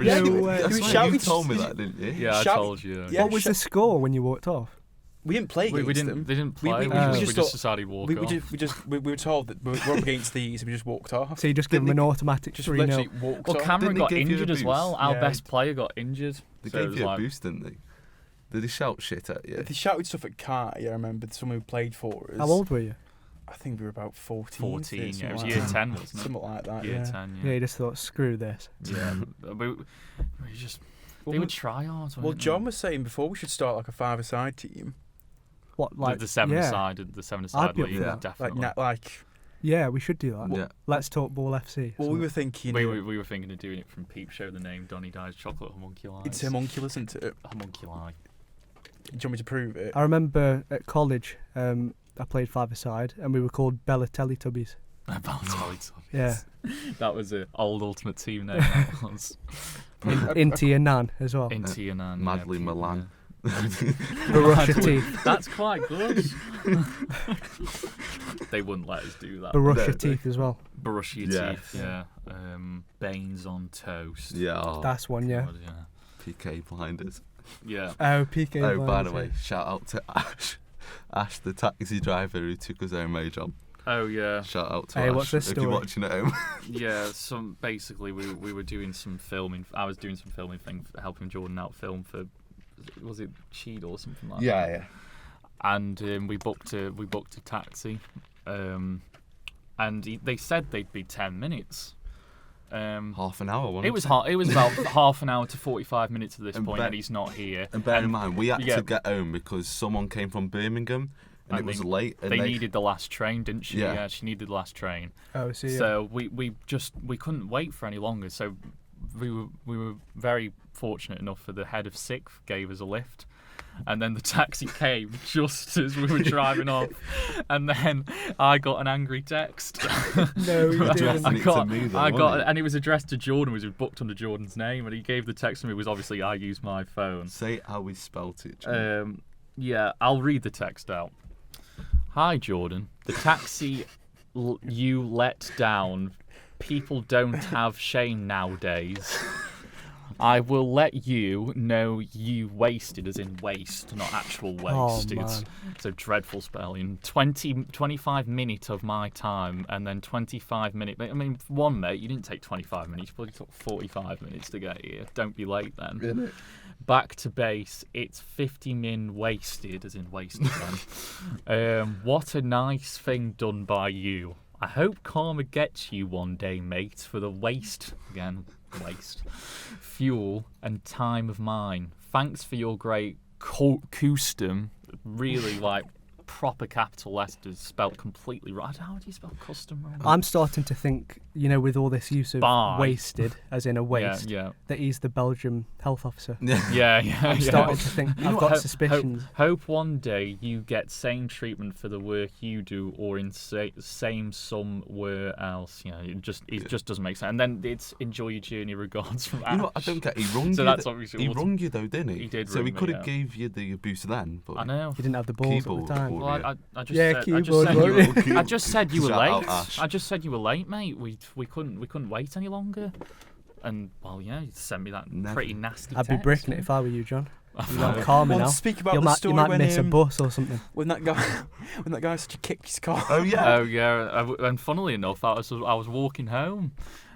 Yeah,
No way.
That's
He was
why
shouting.
you told me that, didn't you?
Yeah, I told you.
Yeah.
What was the score when you walked off?
We didn't play against
We didn't.
them.
They didn't play.
We
We
just
just
thought-
decided to walk
We
off.
were told that we're up against these, and we just walked off.
So you just give them an automatic
Just
3-0.
literally walked
Well,
off.
Cameron
Didn't they
got
give you a
injured as
boost?
well. Our
Yeah.
best player got injured.
They
So it
gave
was
you a
like,
boost, didn't they? Did they shout shit at you?
They shouted stuff at Kai. I remember someone who played for us.
How old were you?
I think we were about 14.
14, yeah.
something
It was
like
year
that.
10, wasn't it?
Something like that.
Year
Yeah.
10,
Yeah, you just thought, screw this.
Yeah. we just...
Well,
They would try hard.
well, John was saying before we should start like a five-a-side team.
What, like
the seven-a-side, the
I'd
seven-a-side
be up
league,
for
that.
definitely.
Yeah, we should do that.
Yeah.
Let's talk ball FC.
Well, we were thinking
We were thinking of doing it from Peep Show. The name Donny Dye's chocolate homunculi.
it's homunculus, isn't it?
Homunculi.
Do you want me to prove it?
I remember at college, I played five-a-side, and we were called Bella Teletubbies. Yeah.
That was an old Ultimate Team name. That was.
Inti and Nan as well.
Inti and Ann,
Madly
yeah,
Milan.
Barusha teeth.
That's quite good. They wouldn't let us do that.
Barusha teeth as well.
Brush your
Yeah.
teeth, yeah. Baines on toast.
Yeah. Oh,
That's one, yeah.
God, yeah.
PK blinders.
Yeah.
Oh, PK.
Oh, by the
Blinders,
way, shout out to Ash. Ash, the taxi driver who took us home, John.
Oh yeah.
Shout out to
Hey,
Ash
what's this
if you're
story?
watching at home.
Yeah. Basically we were doing some filming. I was doing some filming thing, helping Jordan out film for. Was it Cheadle or something like that?
yeah.
And we booked a taxi, and they said they'd be 10 minutes.
Half an hour, wasn't it?
It was about half an hour to 45 minutes at this
And
point,
bear-
and he's not here.
And bear in mind, we had
yeah.
to get home because someone came from Birmingham and it was late. And
They needed the last train, didn't she?
Yeah.
Yeah, she needed the last train.
Oh, so yeah.
So we couldn't wait for any longer. So we were very fortunate enough for the head of sixth gave us a lift. And then the taxi came just as we were driving off, and then I got an angry text.
No, you didn't.
Addressing it to me, though,
I got,
wasn't it?
and it was addressed to Jordan. It was booked under Jordan's name, and he gave the text to me. It was obviously I used my phone.
Say how we spelt it. John.
Yeah, I'll read the text out. Hi, Jordan. The taxi you let down. People don't have shame nowadays. I will let you know you wasted, as in waste, not actual wasted.
man.
So dreadful spelling. 25 minutes of my time, and then 25 minutes. I mean, one mate, you didn't take 25 minutes. You probably took 45 minutes to get here. Don't be late then.
Really?
Back to base. It's 50 min wasted, as in wasted then. What a nice thing done by you. I hope karma gets you one day, mate, for the waste fuel and time of mine. Thanks for your great custom. Really, like, proper capital letters spelled completely right. How do you spell custom wrong?
I'm starting to think, with all this use of wasted, as in a waste, that he's the Belgium health officer.
Yeah.
I'm starting to think, I've got suspicions.
Hope one day you get same treatment for the work you do, or in same somewhere else. It just doesn't make sense. And then it's enjoy your journey, regards from Ash.
I don't get. He rung
so
you.
That's obviously
he rung you though, didn't he?
He did.
So he could have
me,
gave you the abuse then. But
I know.
He didn't have the balls at the time.
Well, I just
Yeah,
said, I just said you were
Shout out,
late.
Ash.
I just said you were late, mate. We couldn't wait any longer. And you sent me that pretty nasty
I'd
text.
be breaking it if I were you, John. You're not calmer now.
Speak about
you
the story
might
when
miss a bus or something.
when that guy said you kicked his car.
Oh yeah.
Oh yeah. And funnily enough, I was walking home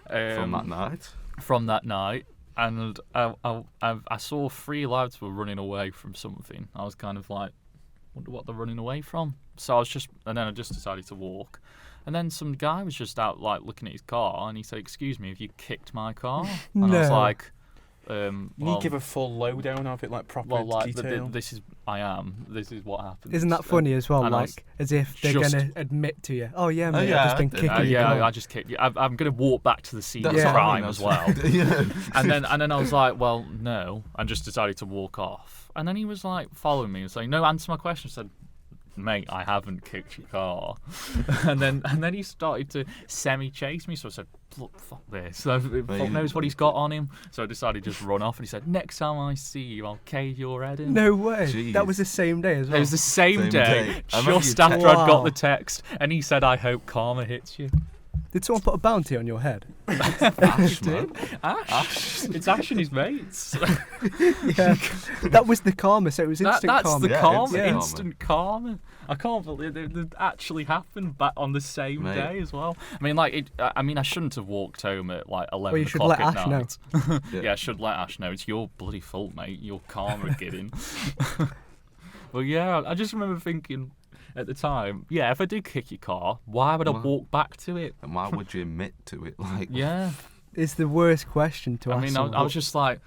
From that night.
and I saw 3 lads were running away from something. I was kind of like, wonder what they're running away from. So and then I just decided to walk. And then some guy was just out, like, looking at his car, and he said, "Excuse me, have you kicked my car?" And I was like,
you need to give a full lowdown of it, like, proper detail.
This is what happened.
Isn't that funny as well?
And
like, as if they're going to admit to you, "Oh yeah, mate,
yeah,
I've just been kicking you."
I just kicked you. I'm going to walk back to the scene of crime as well. And then I was like, well, no, and just decided to walk off. And then he was like following me and saying, "No, answer my question." I said, "Mate, I haven't kicked your car." and then he started to semi-chase me, so I said, "Fuck this. Fuck knows what he's got on him." So I decided to just run off, and he said, "Next time I see you, I'll cave your head in."
No way.
Jeez.
That was the same day as well.
It was the same day.
I
Just
remember
after I'd got the text, and he said, "I hope karma hits you."
Did someone put a bounty on your head?
Ash, man.
Ash. It's Ash and his mates.
Yeah. That was the karma, so it was instant
That's
karma.
the
Yeah,
karma,
instant
instant karma. I can't believe it actually happened back on the same
Mate.
day as well. I mean, I shouldn't have walked home at like 11
Well, you should
o'clock
let
at
Ash
night.
know.
Yeah, I should let Ash know. It's your bloody fault, mate. Your karma getting. Well, yeah, I just remember thinking at the time, yeah, if I did kick your car, why would I walk back to it?
And why would you admit to it? Like,
Yeah.
It's the worst question to ask.
I mean,
someone.
I was just like,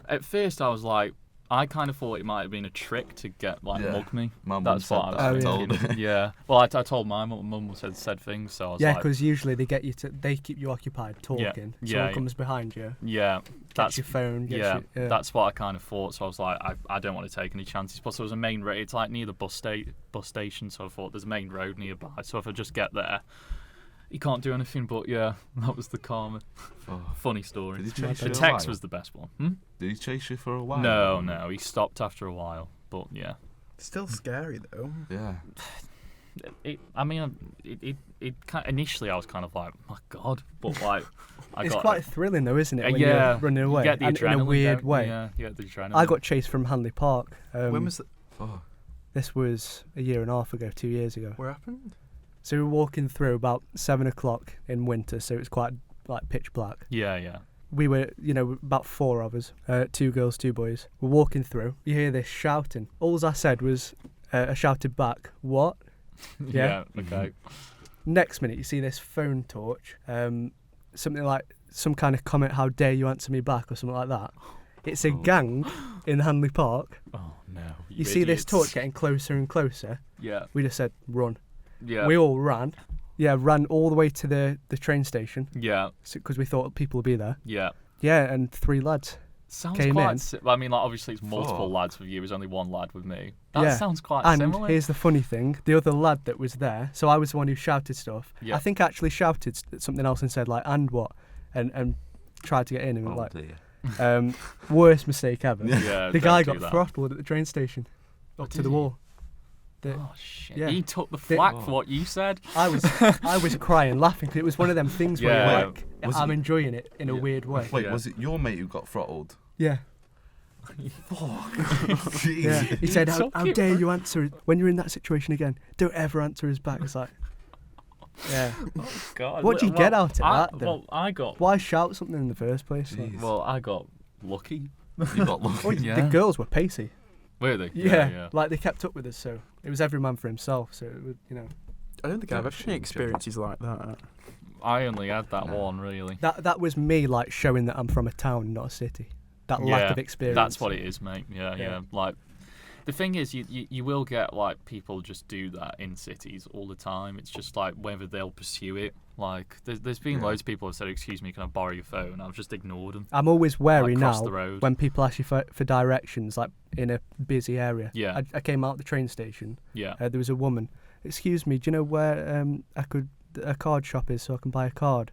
at first I was like, I kind of thought it might have been a trick to get mug me.
My mum
That's
said
what
that.
I was
Oh,
thinking.
told her.
Yeah. Well, I told my mum said things, so I was
Yeah,
like,
because usually they keep you occupied talking.
Yeah,
Someone
yeah.
comes behind you,
yeah,
gets your phone. Gets your,
that's what I kind of thought. So I was like, I don't want to take any chances. Plus, there was a main road. It's like near the bus station, so I thought there's a main road nearby. So if I just get there, you can't do anything. But yeah, that was the karma.
Oh.
Funny story.
Did he chase
The
you a
text
while?
was the best one.
Did he chase you for a while?
No, he stopped after a while. But yeah.
Still scary though.
Yeah.
Initially I was kind of like, my God, but like,
It's quite thrilling though, isn't it? When
yeah,
you're running away,
you get the
and
adrenaline,
in a weird
don't you?
way.
Yeah, you get the adrenaline.
I got chased from Hanley Park.
When was that?
Oh.
This was a year and a half ago, 2 years ago.
What happened?
So we were walking through about 7 o'clock in winter, so it's quite like pitch black.
Yeah.
We were, about 4 of us, 2 girls, 2 boys. We're walking through. You hear this shouting. All I said was, I shouted back, "What?" Yeah.
Okay.
Next minute, you see this phone torch, something like some kind of comment, "How dare you answer me back," or something like that. It's a gang in Hanley Park.
Oh no.
You see this torch getting closer and closer.
Yeah.
We just said, "Run."
Yeah.
We all ran. Yeah, ran all the way to the train station
Yeah.
because we thought people would be there.
Yeah.
Yeah, and 3 lads.
Sounds
Came
quite.
in.
I mean, like obviously it's multiple
Oh.
lads with you. There's only one lad with me. That
Yeah.
sounds quite
And
similar.
here's the funny thing: the other lad that was there. So I was the one who shouted stuff.
Yeah.
I think I actually shouted something else and said like, "And what?" and tried to get in and
Oh,
like,
dear.
worst mistake ever.
Yeah.
The
don't
guy
do
got
that.
throttled at the train station, up to
did
the
he?
wall.
Oh shit!
Yeah.
He took the flak
Oh.
for what you said.
I was crying, laughing because it was one of them things where
Yeah.
you're like,
Was
I'm
it-
enjoying it in a
Yeah.
weird way.
Wait,
Yeah.
was it your mate who got throttled?
Yeah.
Jeez.
Yeah. He said, "How
took it,
dare
bro."
you answer it when you're in that situation again? Don't ever answer his back." It's like, yeah.
God.
What do you get out of that, then?
Well, I got.
Why shout something in the first place? Like,
Jeez.
Well, I got lucky.
You got lucky.
Yeah.
The girls were pacey.
Were they?
Yeah, like they kept up with us, so it was every man for himself. So it would,
I don't think I've ever any experiences like that.
I only had that
No.
one really.
That was me like showing that I'm from a town, not a city. That lack of experience.
That's what it is, mate. Yeah.
Yeah.
Like, the thing is, you will get like people just do that in cities all the time. It's just like whether they'll pursue it. Like, there's been loads of people who have said, "Excuse me, can I borrow your phone?" I've just ignored them.
I'm always wary
Like,
now
cross the road.
when people ask you for directions, like in a busy area.
Yeah.
I came out the train station.
Yeah.
There was a woman. Excuse me, do you know where a card shop is so I can buy a card?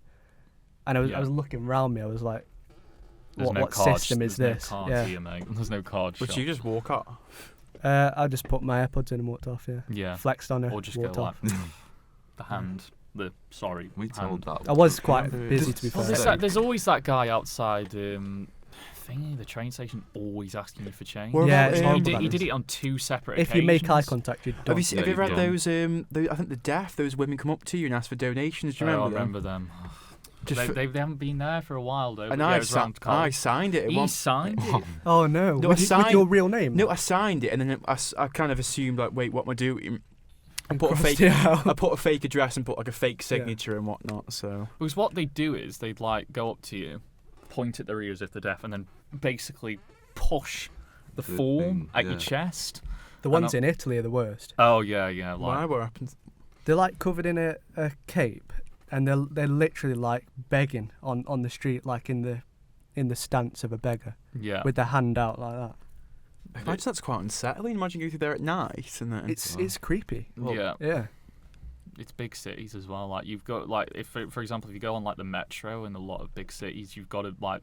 And I was looking round me. I was like, what system is this?
There's no cards here, mate. There's no card shop.
Would you just walk off?
I just put my AirPods in and walked off. Yeah.
Yeah.
Flexed on her.
Or just
walked
go
off.
like the hand.
We told that.
I was quite
Yeah.
busy to be
Well,
fair.
there's always that guy outside the train station always asking you for change.
What
Yeah,
about,
it's
um,
horrible,
He
that
did
is.
it on 2 separate
If
occasions.
you make eye contact, you're done.
Have you ever had
Yeah,
those? I think the deaf. Those women come up to you and ask for donations. Do you
I
remember them?
remember them.
Just
They haven't been there for a while though.
and
but yeah,
I,
it was around
I
college.
signed it. At
He
one,
signed it.
Oh no!
No,
with your real name?
No, I signed it, and then I kind of assumed like, wait, what am I doing? I put a
Crossed
fake.
it out.
I put a fake address and put like a fake signature and whatnot. So
Because what they do is they'd like go up to you, point at their ears if they're deaf, and then basically push the
The
form
thing,
at your
yeah.
chest.
The ones in Italy are the worst.
Oh yeah.
why?
Like,
What happened?
They're like covered in a cape, and they're literally like begging on the street, like in the stance of a beggar,
yeah.
with their hand out like that.
I imagine that's quite unsettling. Imagine going through there at night and then.
It's creepy.
Yeah.
Yeah.
It's big cities as well. Like you've got like if for example if you go on like the metro in a lot of big cities, you've got to like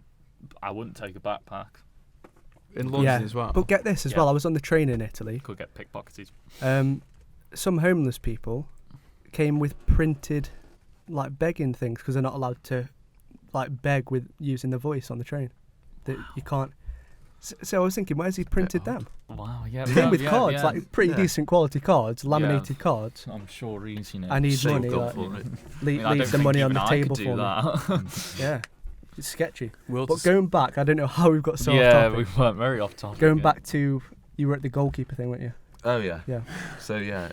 I wouldn't take a backpack.
in London
Yeah.
as well.
But get this as
Yeah.
well. I was on the train in Italy.
Could get pickpocketed.
Some homeless people came with printed like begging things because they're not allowed to like beg with using the voice on the train. That you can't. So I was thinking, where's he printed them?
Wow. Yeah.
Came with
yeah,
cards,
yeah.
like pretty
Yeah.
decent quality cards, laminated cards.
I'm sure he's
I need
Saved
money.
up
Like,
for it.
leave the money on the table for me.
that.
Yeah, it's sketchy.
We'll
But
just-
going back, I don't know how we've got so off
yeah,
topic.
we weren't very off topic.
Going
yeah.
back to, you were at the goalkeeper thing, weren't you?
Oh yeah.
Yeah.
So yeah,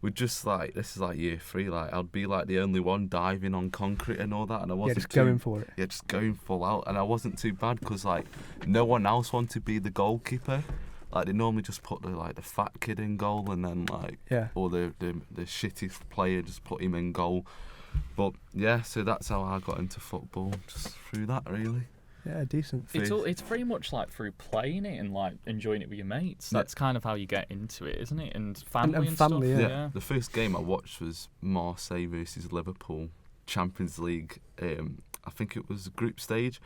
we'd just like this is like year 3. Like I'd be like the only one diving on concrete and all that, and I
Yeah,
wasn't
just
too,
going for it.
Yeah, just going full out, and I wasn't too bad because like no one else wanted to be the goalkeeper. Like they normally just put the fat kid in goal, and then like
Yeah.
or the shitty player just put him in goal. But yeah, so that's how I got into football, just through that really.
Yeah, decent.
It's pretty much like through playing it and like enjoying it with your mates.
Yeah.
That's kind of how you get into it, isn't it? And family and,
and family,
stuff.
yeah.
The first game I watched was Marseille versus Liverpool, Champions League. I think it was group stage.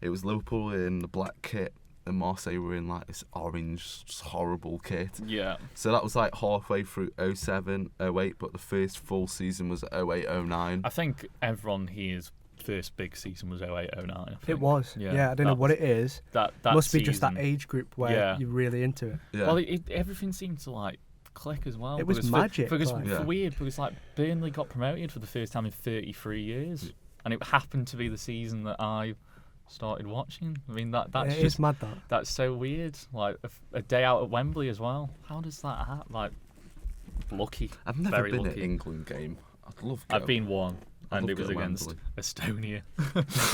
It was Liverpool in the black kit, and Marseille were in like this orange, horrible kit.
Yeah.
So that was like halfway through 07, 08, but the first full season was 08, 09.
I think everyone here's first big season was 08, 09. I think.
It was. Yeah, I don't know
that
what
was-
it is.
That
Must be just that
season-
age group where
Yeah.
you're really into it.
Yeah.
Well, everything seemed to like click as well.
It was
because
magic,
Because
like.
Yeah.
for weird, because like Burnley got promoted for the first time in 33 years, and it happened to be the season that I started watching. I mean that's
It
just
is mad that.
that's so weird. Like a day out at Wembley as well. How does that happen? Like lucky.
I've never
very
been at
lucky.
an England game. I'd love to.
I've been one,
I'd
and
love
it was
to go
against
Wembley.
Estonia.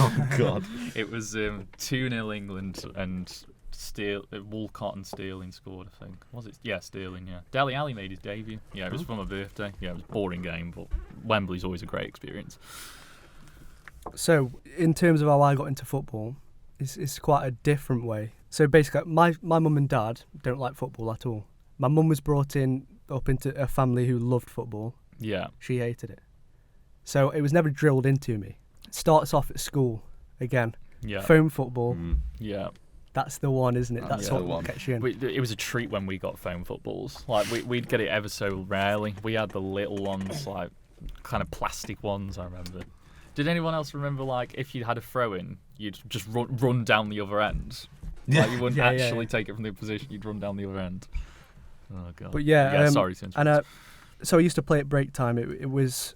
Oh God.
It was 2-0 England, and Walcott and Sterling scored, I think. Was it? Yeah, Sterling, yeah. Dele Alli made his debut. Yeah, it was for my birthday. Yeah, it was a boring game, but Wembley's always a great experience.
So, in terms of how I got into football, it's quite a different way. So basically, my mum and dad don't like football at all. My mum was brought up into a family who loved football.
Yeah.
She hated it. So it was never drilled into me. It starts off at school again.
Yeah.
Phone football.
Yeah.
That's the one, isn't it?
That's
That's
the
what
one.
gets you in.
It was a treat when we got phone footballs. Like we'd get it ever so rarely. We had the little ones, like kind of plastic ones. I remember. Did anyone else remember, like, if you had a throw-in, you'd just run down the other end?
Yeah.
Like, you wouldn't
Yeah, yeah.
actually take it from the position, you'd run down the other end. Oh, God.
But yeah,
sorry to interrupt.
and so I used to play at break time. It was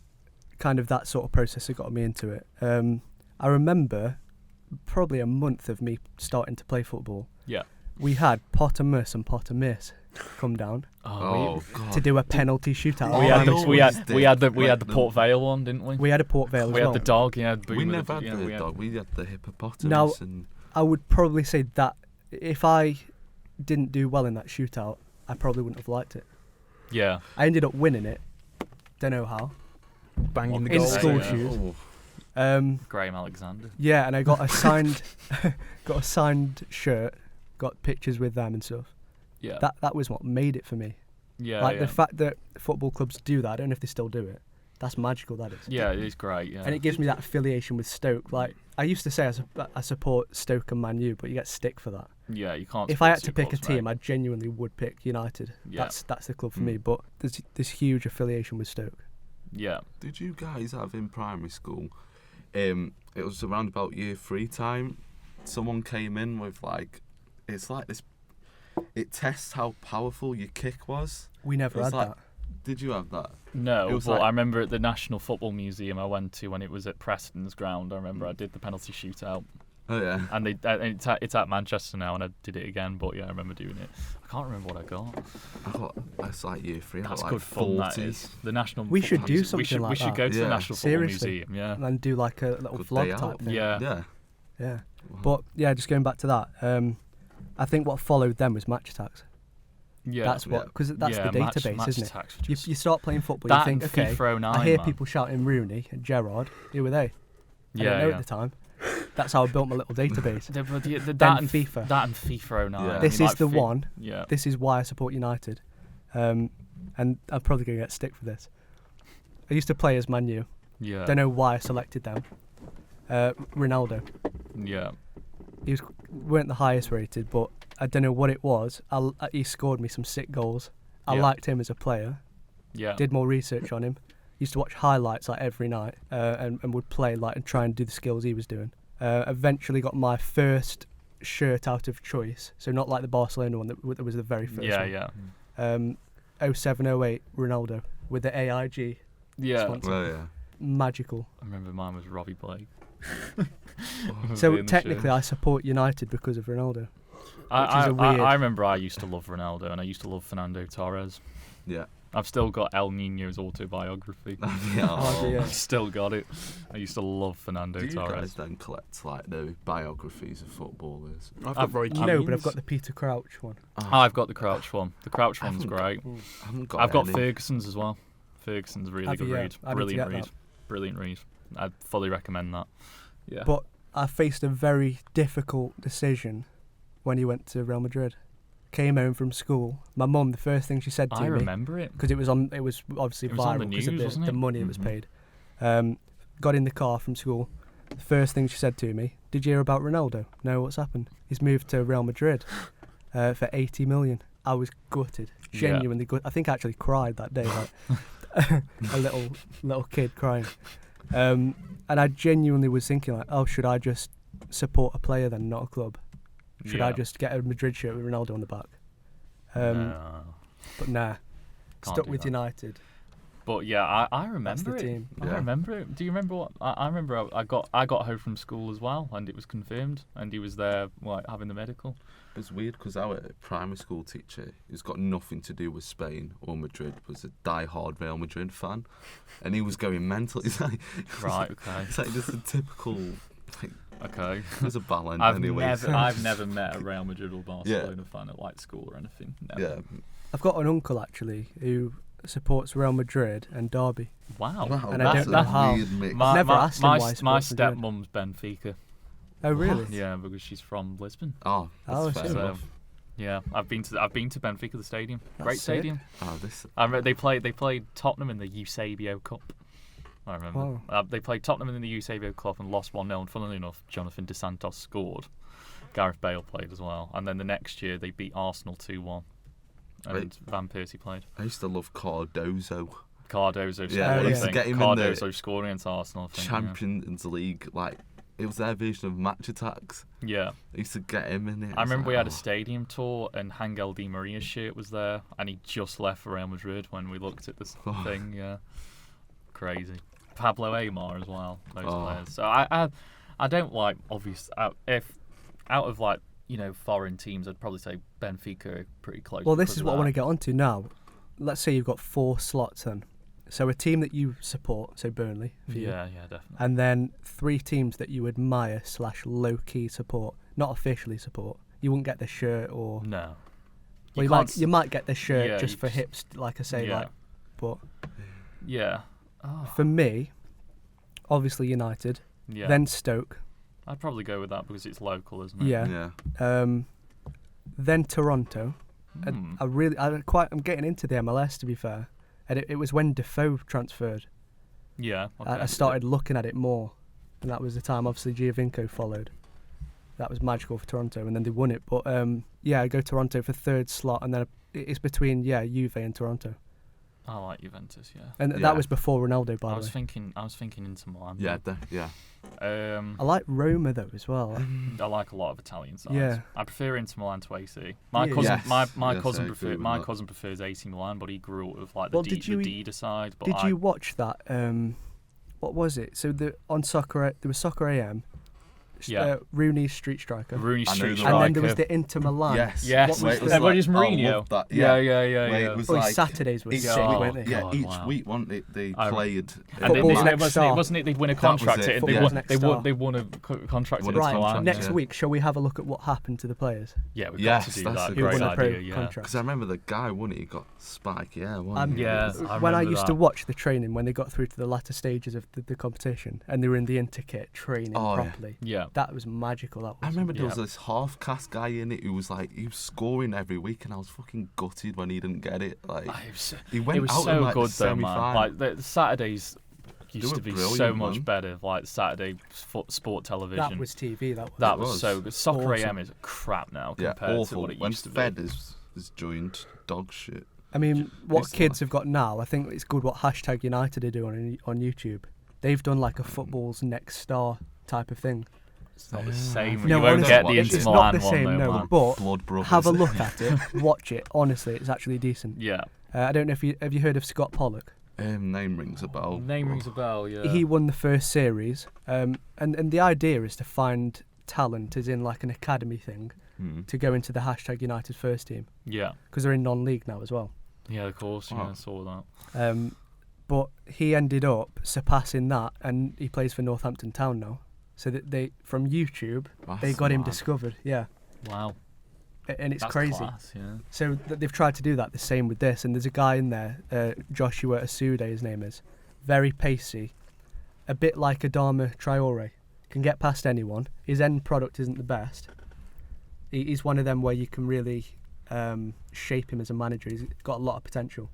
kind of that sort of process that got me into it. I remember probably a month of me starting to play football.
Yeah.
we had Pottermus and Pottermiss come down
Oh, God.
to do a penalty shootout.
We had
Oh,
we had the Port Vale one, didn't we?
We had a Port Vale as
We
well.
had the dog. Yeah,
We never had the dog. We had the hippopotamus.
Now-
and
I would probably say that if I didn't do well in that shootout, I probably wouldn't have liked it.
Yeah.
I ended up winning it. Don't know how.
Banging the
In
goals.
school
yeah.
shoes.
Oh,
Graham Alexander.
Yeah, and I got a signed shirt, got pictures with them and stuff.
Yeah.
That was what made it for me.
yeah.
Like
yeah.
the fact that football clubs do that, I don't know if they still do it. That's magical, that is.
Yeah, it is great. Yeah.
And it gives me that affiliation with Stoke. Like I used to say I support Stoke and Man U, but you get stick for that.
Yeah, you can't.
If I
support
had to
two
pick a
clubs,
team,
mate.
I genuinely would pick United.
Yeah.
That's the club for
Mm.
me. But there's this huge affiliation with Stoke.
Yeah.
did you guys have in primary school? It was around about year 3 time. Someone came in with it's like this. It tests how powerful your kick was.
We never
It's
had
like-
that.
Did you have that?
No,
It was
but
like-
I remember at the National Football Museum I went to when it was at Preston's ground. I remember I did the penalty shootout,
Oh yeah.
and it's at Manchester now, and I did it again. But yeah, I remember doing it. I can't remember what I got.
That's like year 3. I
That's
got
good
like
fun.
40.
That is the National.
We should
Football
do
Museum.
something like
We should
that.
go to
Yeah.
the National
Seriously.
Football Museum. Yeah.
And do like a little
Good
vlog
day
type
out.
thing.
Yeah.
Yeah.
Yeah.
Wow.
But yeah, just going back to that. I think what followed them was match attacks.
Yeah.
That's what, because that's
yeah,
the database,
match
isn't it?
attacks were
You,
just-
you start playing football,
that
you think,
and
okay,
FIFA 09,
I hear
man.
people shouting Rooney and Gerrard. Who were they? I
Yeah,
didn't know
yeah.
at the time. That's how I built my little database.
That
Then
and
FIFA.
That and FIFA 09.
Yeah.
I
This
mean,
is
like
the one.
Yeah.
This is why I support United. And I'm probably going to get stick for this. I used to play as Man U.
Yeah.
Don't know why I selected them. Ronaldo.
Yeah.
Weren't the highest rated, but I don't know what it was. He scored me some sick goals. I
Yeah.
liked him as a player.
Yeah.
Did more research on him. Used to watch highlights like every night, and would play like and try and do the skills he was doing. Eventually got my first shirt out of choice, so not like the Barcelona one that was the very first
Yeah.
one.
Yeah.
07-08 Ronaldo with the AIG.
Yeah.
Sponsor.
Oh yeah.
Magical.
I remember mine was Robbie Blake.
So technically, I support United because of Ronaldo.
I
a weird-
remember I used to love Ronaldo and I used to love Fernando Torres.
Yeah.
I've still got El Nino's autobiography.
Yeah.
Oh, yeah.
I've still got it. I used to love Fernando
Do you
Torres.
guys then collect like the biographies of footballers?
I've got Roy Keane.
No, but I've got the Peter Crouch one.
I've got the Crouch one. The Crouch
I
one's
haven't
great.
I haven't got
I've got
any.
Ferguson's as well. Ferguson's a really
Have
good
you? Yeah,
read.
I need to
Brilliant
get
read.
that.
Brilliant read. I'd fully recommend that. Yeah.
But I faced a very difficult decision when he went to Real Madrid. Came home from school. My mum, the first thing she said to
I
me,
remember it.
because it was obviously
It was on
viral
the
because of
news, wasn't
the
it?
money that was
Mhm.
paid. Got in the car from school. The first thing she said to me, "Did you hear about Ronaldo?" "No, what's happened?" "He's moved to Real Madrid for 80 million. I was gutted,
Yeah.
genuinely gutted. I think I actually cried that day, like a little kid crying. And I genuinely was thinking, like, oh, should I just support a player then, not a club? Should I
Yeah.
just get a Madrid shirt with Ronaldo on the back?
No.
But nah,
Can't
stuck
do
with
that.
United.
But yeah, I
That's
remember
the
it.
team.
I
Yeah.
remember it. Do you remember what? I remember I got home from school as well, and it was confirmed, and he was there, like, having the medical.
It was weird because our primary school teacher, who's got nothing to do with Spain or Madrid, was a die-hard Real Madrid fan, and he was going mental. He's like,
Right. Okay.
it's like just a typical.
Okay.
There's a balance
I've
anyway.
never met a Real Madrid or Barcelona fan at like school or anything. Never.
Yeah.
I've got an uncle actually who supports Real Madrid and Derby.
Wow.
Wow,
And I
that's
don't know
a
how.
weird mix.
My,
Never
my,
asked him
my,
why he
my
supports Madrid.
stepmom's Benfica.
Oh really?
Yeah, because she's from Lisbon.
Oh, that's
Oh, I
fair
see.
enough.
Yeah, I've been to Benfica the stadium.
That's
Great
sick.
stadium.
Oh, this.
I remember they played Tottenham in the Eusebio Cup. I remember.
Wow.
They played Tottenham in the Eusebio Cup and lost 1-0. And funnily enough, Jonathan Dos Santos scored. Gareth Bale played as well. And then the next year they beat Arsenal 2-1. And
Right.
Van Persie played.
I used to love Cardozo.
Cardozo
Yeah,
I
scored,
used
I
to
think.
get him in the
Cardozo scored against Arsenal, I think.
Champions League, like it was their version of match attacks.
Yeah.
I used to get him in it.
I remember we had a
oh.
stadium tour and Angel Di Maria's shirt was there and he just left for Real Madrid when we looked at this
Oh.
thing. Yeah. Crazy. Pablo Aimar as well, those
Oh.
players. So I don't like, obvious, out of like foreign teams, I'd probably say Benfica are pretty close.
Well, this is what I want to get onto now. Let's say you've got 4 slots then. So a team that you support, so Burnley. For you,
yeah, definitely.
and then 3 teams that you admire / low-key support, not officially support. You wouldn't get the shirt or...
No.
Well, you might get the shirt just for
just,
hips, like I say, but...
Yeah. Oh.
For me, obviously United,
Yeah.
then Stoke.
I'd probably go with that because it's local, isn't it?
Yeah. Then Toronto.
Hmm.
I'm getting into the MLS, to be fair. And it was when Defoe transferred.
Yeah. Okay.
I started looking at it more. And that was the time, obviously, Giovinco followed. That was magical for Toronto, and then they won it. But, I go Toronto for 3rd slot, and then it's between, Juve and Toronto.
I like Juventus, yeah.
And that was before Ronaldo, by the way.
I was thinking Inter Milan.
Yeah.
I like Roma, though, as well.
I like a lot of Italian sides.
Yeah.
I prefer Inter Milan to AC. My
Yeah.
cousin,
Yes.
my
Yes,
cousin
I agree with
my
that.
cousin prefers AC Milan, but he grew up with
Well,
the
did you-
Dida side. But
Did you watch that? What was it? So on Soccer, there was Soccer AM.
Yeah.
Rooney's Street Striker.
Rooney
I know
Street
the
Striker?
And then there was the Inter Milan.
Yes.
Yes.
What was
Wait, it
the-
What is
I
Mourinho?
love that.
Yeah.
Wait, it was
Oh,
like
Saturdays was
each
sick,
Oh,
weren't they?
Yeah,
God,
each
wow.
week they
I-
played.
And
Football's
then
next star.
wasn't it? They'd win a
That was
contract.
it.
They
Football's
won.
next
They
star.
won. They won a contract
Won
with
a
Right,
contract,
next
yeah.
week, shall we have a look at what happened to the players?
Yeah, we've
Yes,
got to do
that's
that.
a
Who
great
won the pro
idea. Yeah.
contract?
Because I remember the guy won it. He got Spike. Yeah, won it?
Yeah.
When I
remember
used
that.
to watch the training when they got through to the latter stages of the competition and they were in the interkit training
Oh, yeah.
properly.
Yeah.
That was magical. That was.
I remember there was
Yeah.
this half-cast guy in it who was scoring every week, and I was fucking gutted when he didn't get it. Like he went
It was
out
so
in like
good
the
though, man.
semi-final.
Like the Saturdays used
were
to be
brilliant,
so much
man.
better. Like Saturday sport television.
That was TV. That was.
That
It
was
was.
so good. Soccer
Awesome.
AM is crap now
Yeah,
compared to
awful.
what it
When
used to
Fed
be.
is joined, dog shit.
I mean, what
used to
kids
like
have got now, I think it's good what hashtag United are doing on YouTube. They've done like a football's next star type of thing.
It's not the same.
No,
You won't
honestly,
get the
it's
Inter
not
Milan
the same,
one though,
no,
man.
but
Blood brothers.
have a look at it, watch it. Honestly, it's actually decent.
Yeah.
I don't know if have you heard of Scott Pollock?
Name rings a bell.
Name rings a bell. Yeah.
He won the first series, and the idea is to find talent, as in like an academy thing, to go into the hashtag United first team
Yeah.
because they're in non-league now as well.
Yeah, of course. Yeah,
Oh.
I saw that.
But he ended up surpassing that, and he plays for Northampton Town now. So that they from YouTube they
That's
got him
mad.
discovered. Yeah,
Wow.
and it's
That's
crazy.
class, yeah.
So they've tried to do that the same with this, and there's a guy in there, Joshua Asude, his name is, very pacey, a bit like Adama Traore, can get past anyone. His end product isn't the best. He's one of them where you can really shape him as a manager. He's got a lot of potential.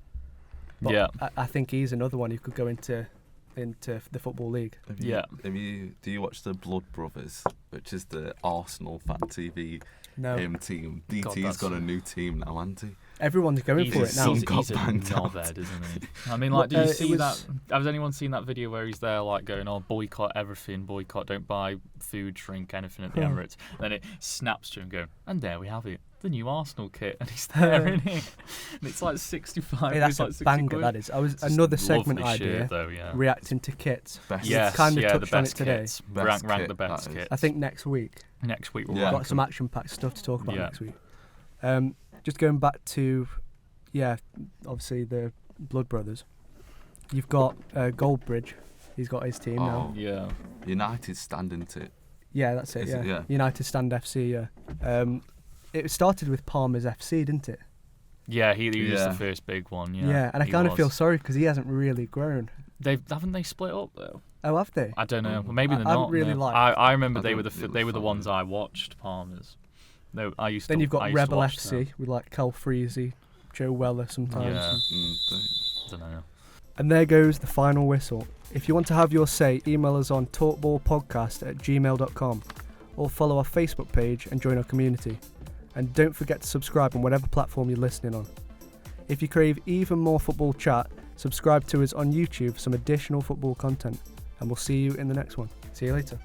But
Yeah.
I think he's another one who could go into the Football League.
Yeah.
Do you watch the Blood Brothers, which is the Arsenal fan TV
No,
team?
God,
DT's got a
that's-
new team now, hasn't he?
everyone's going for it now.
He's got
He's a
banged out.
knobhead, isn't he? I mean, like, did
Well,
you
it
see
was-
that? Has anyone seen that video where he's there, like, going, "Oh, boycott everything, boycott, don't buy food, drink, anything at the Emirates"? And then it snaps to him, going, "And there we have it, the new Arsenal kit," and he's there, isn't he? And it's like 65.
Hey, that's
it's
a
like 60
banger,
quid.
that is. I was
It's just
another segment
lovely
idea,
shit, though, yeah.
reacting to kits.
Best.
Yes,
kinda
yeah, the
touched on it
best
today.
kits.
Best
Rank
kit,
the best
that is.
kits.
I think next week.
Next week we'll
Yeah.
rank
Got some
them.
action-packed stuff to talk about
Yeah.
next week. Just going back to, obviously the Blood Brothers. You've got Goldbridge. He's got his team now.
Oh,
Yeah.
United stand into it.
Yeah, that's it.
Is
Yeah.
it? Yeah.
United Stand FC. Yeah. It started with Palmer's FC, didn't it?
Yeah, he was
Yeah.
the first big one. Yeah,
and I
he
kind of feel
was.
sorry because he hasn't really grown.
Haven't they split up though?
Oh, have they?
I don't know. Well, maybe
I
they're
haven't
not.
really
no.
liked-
I remember
I
they were
don't really
they were the
follow
ones
them.
I watched. Palmer's. No, I used.
Then
to,
you've
I
got
used to
Rebel
watch
FC
them.
with like Cal Freezy, Joe Weller sometimes.
Yeah.
Mm,
Don't know.
And there goes the final whistle. If you want to have your say, email us on talkballpodcast@gmail.com or follow our Facebook page and join our community. And don't forget to subscribe on whatever platform you're listening on. If you crave even more football chat, subscribe to us on YouTube for some additional football content. And we'll see you in the next one. See you later.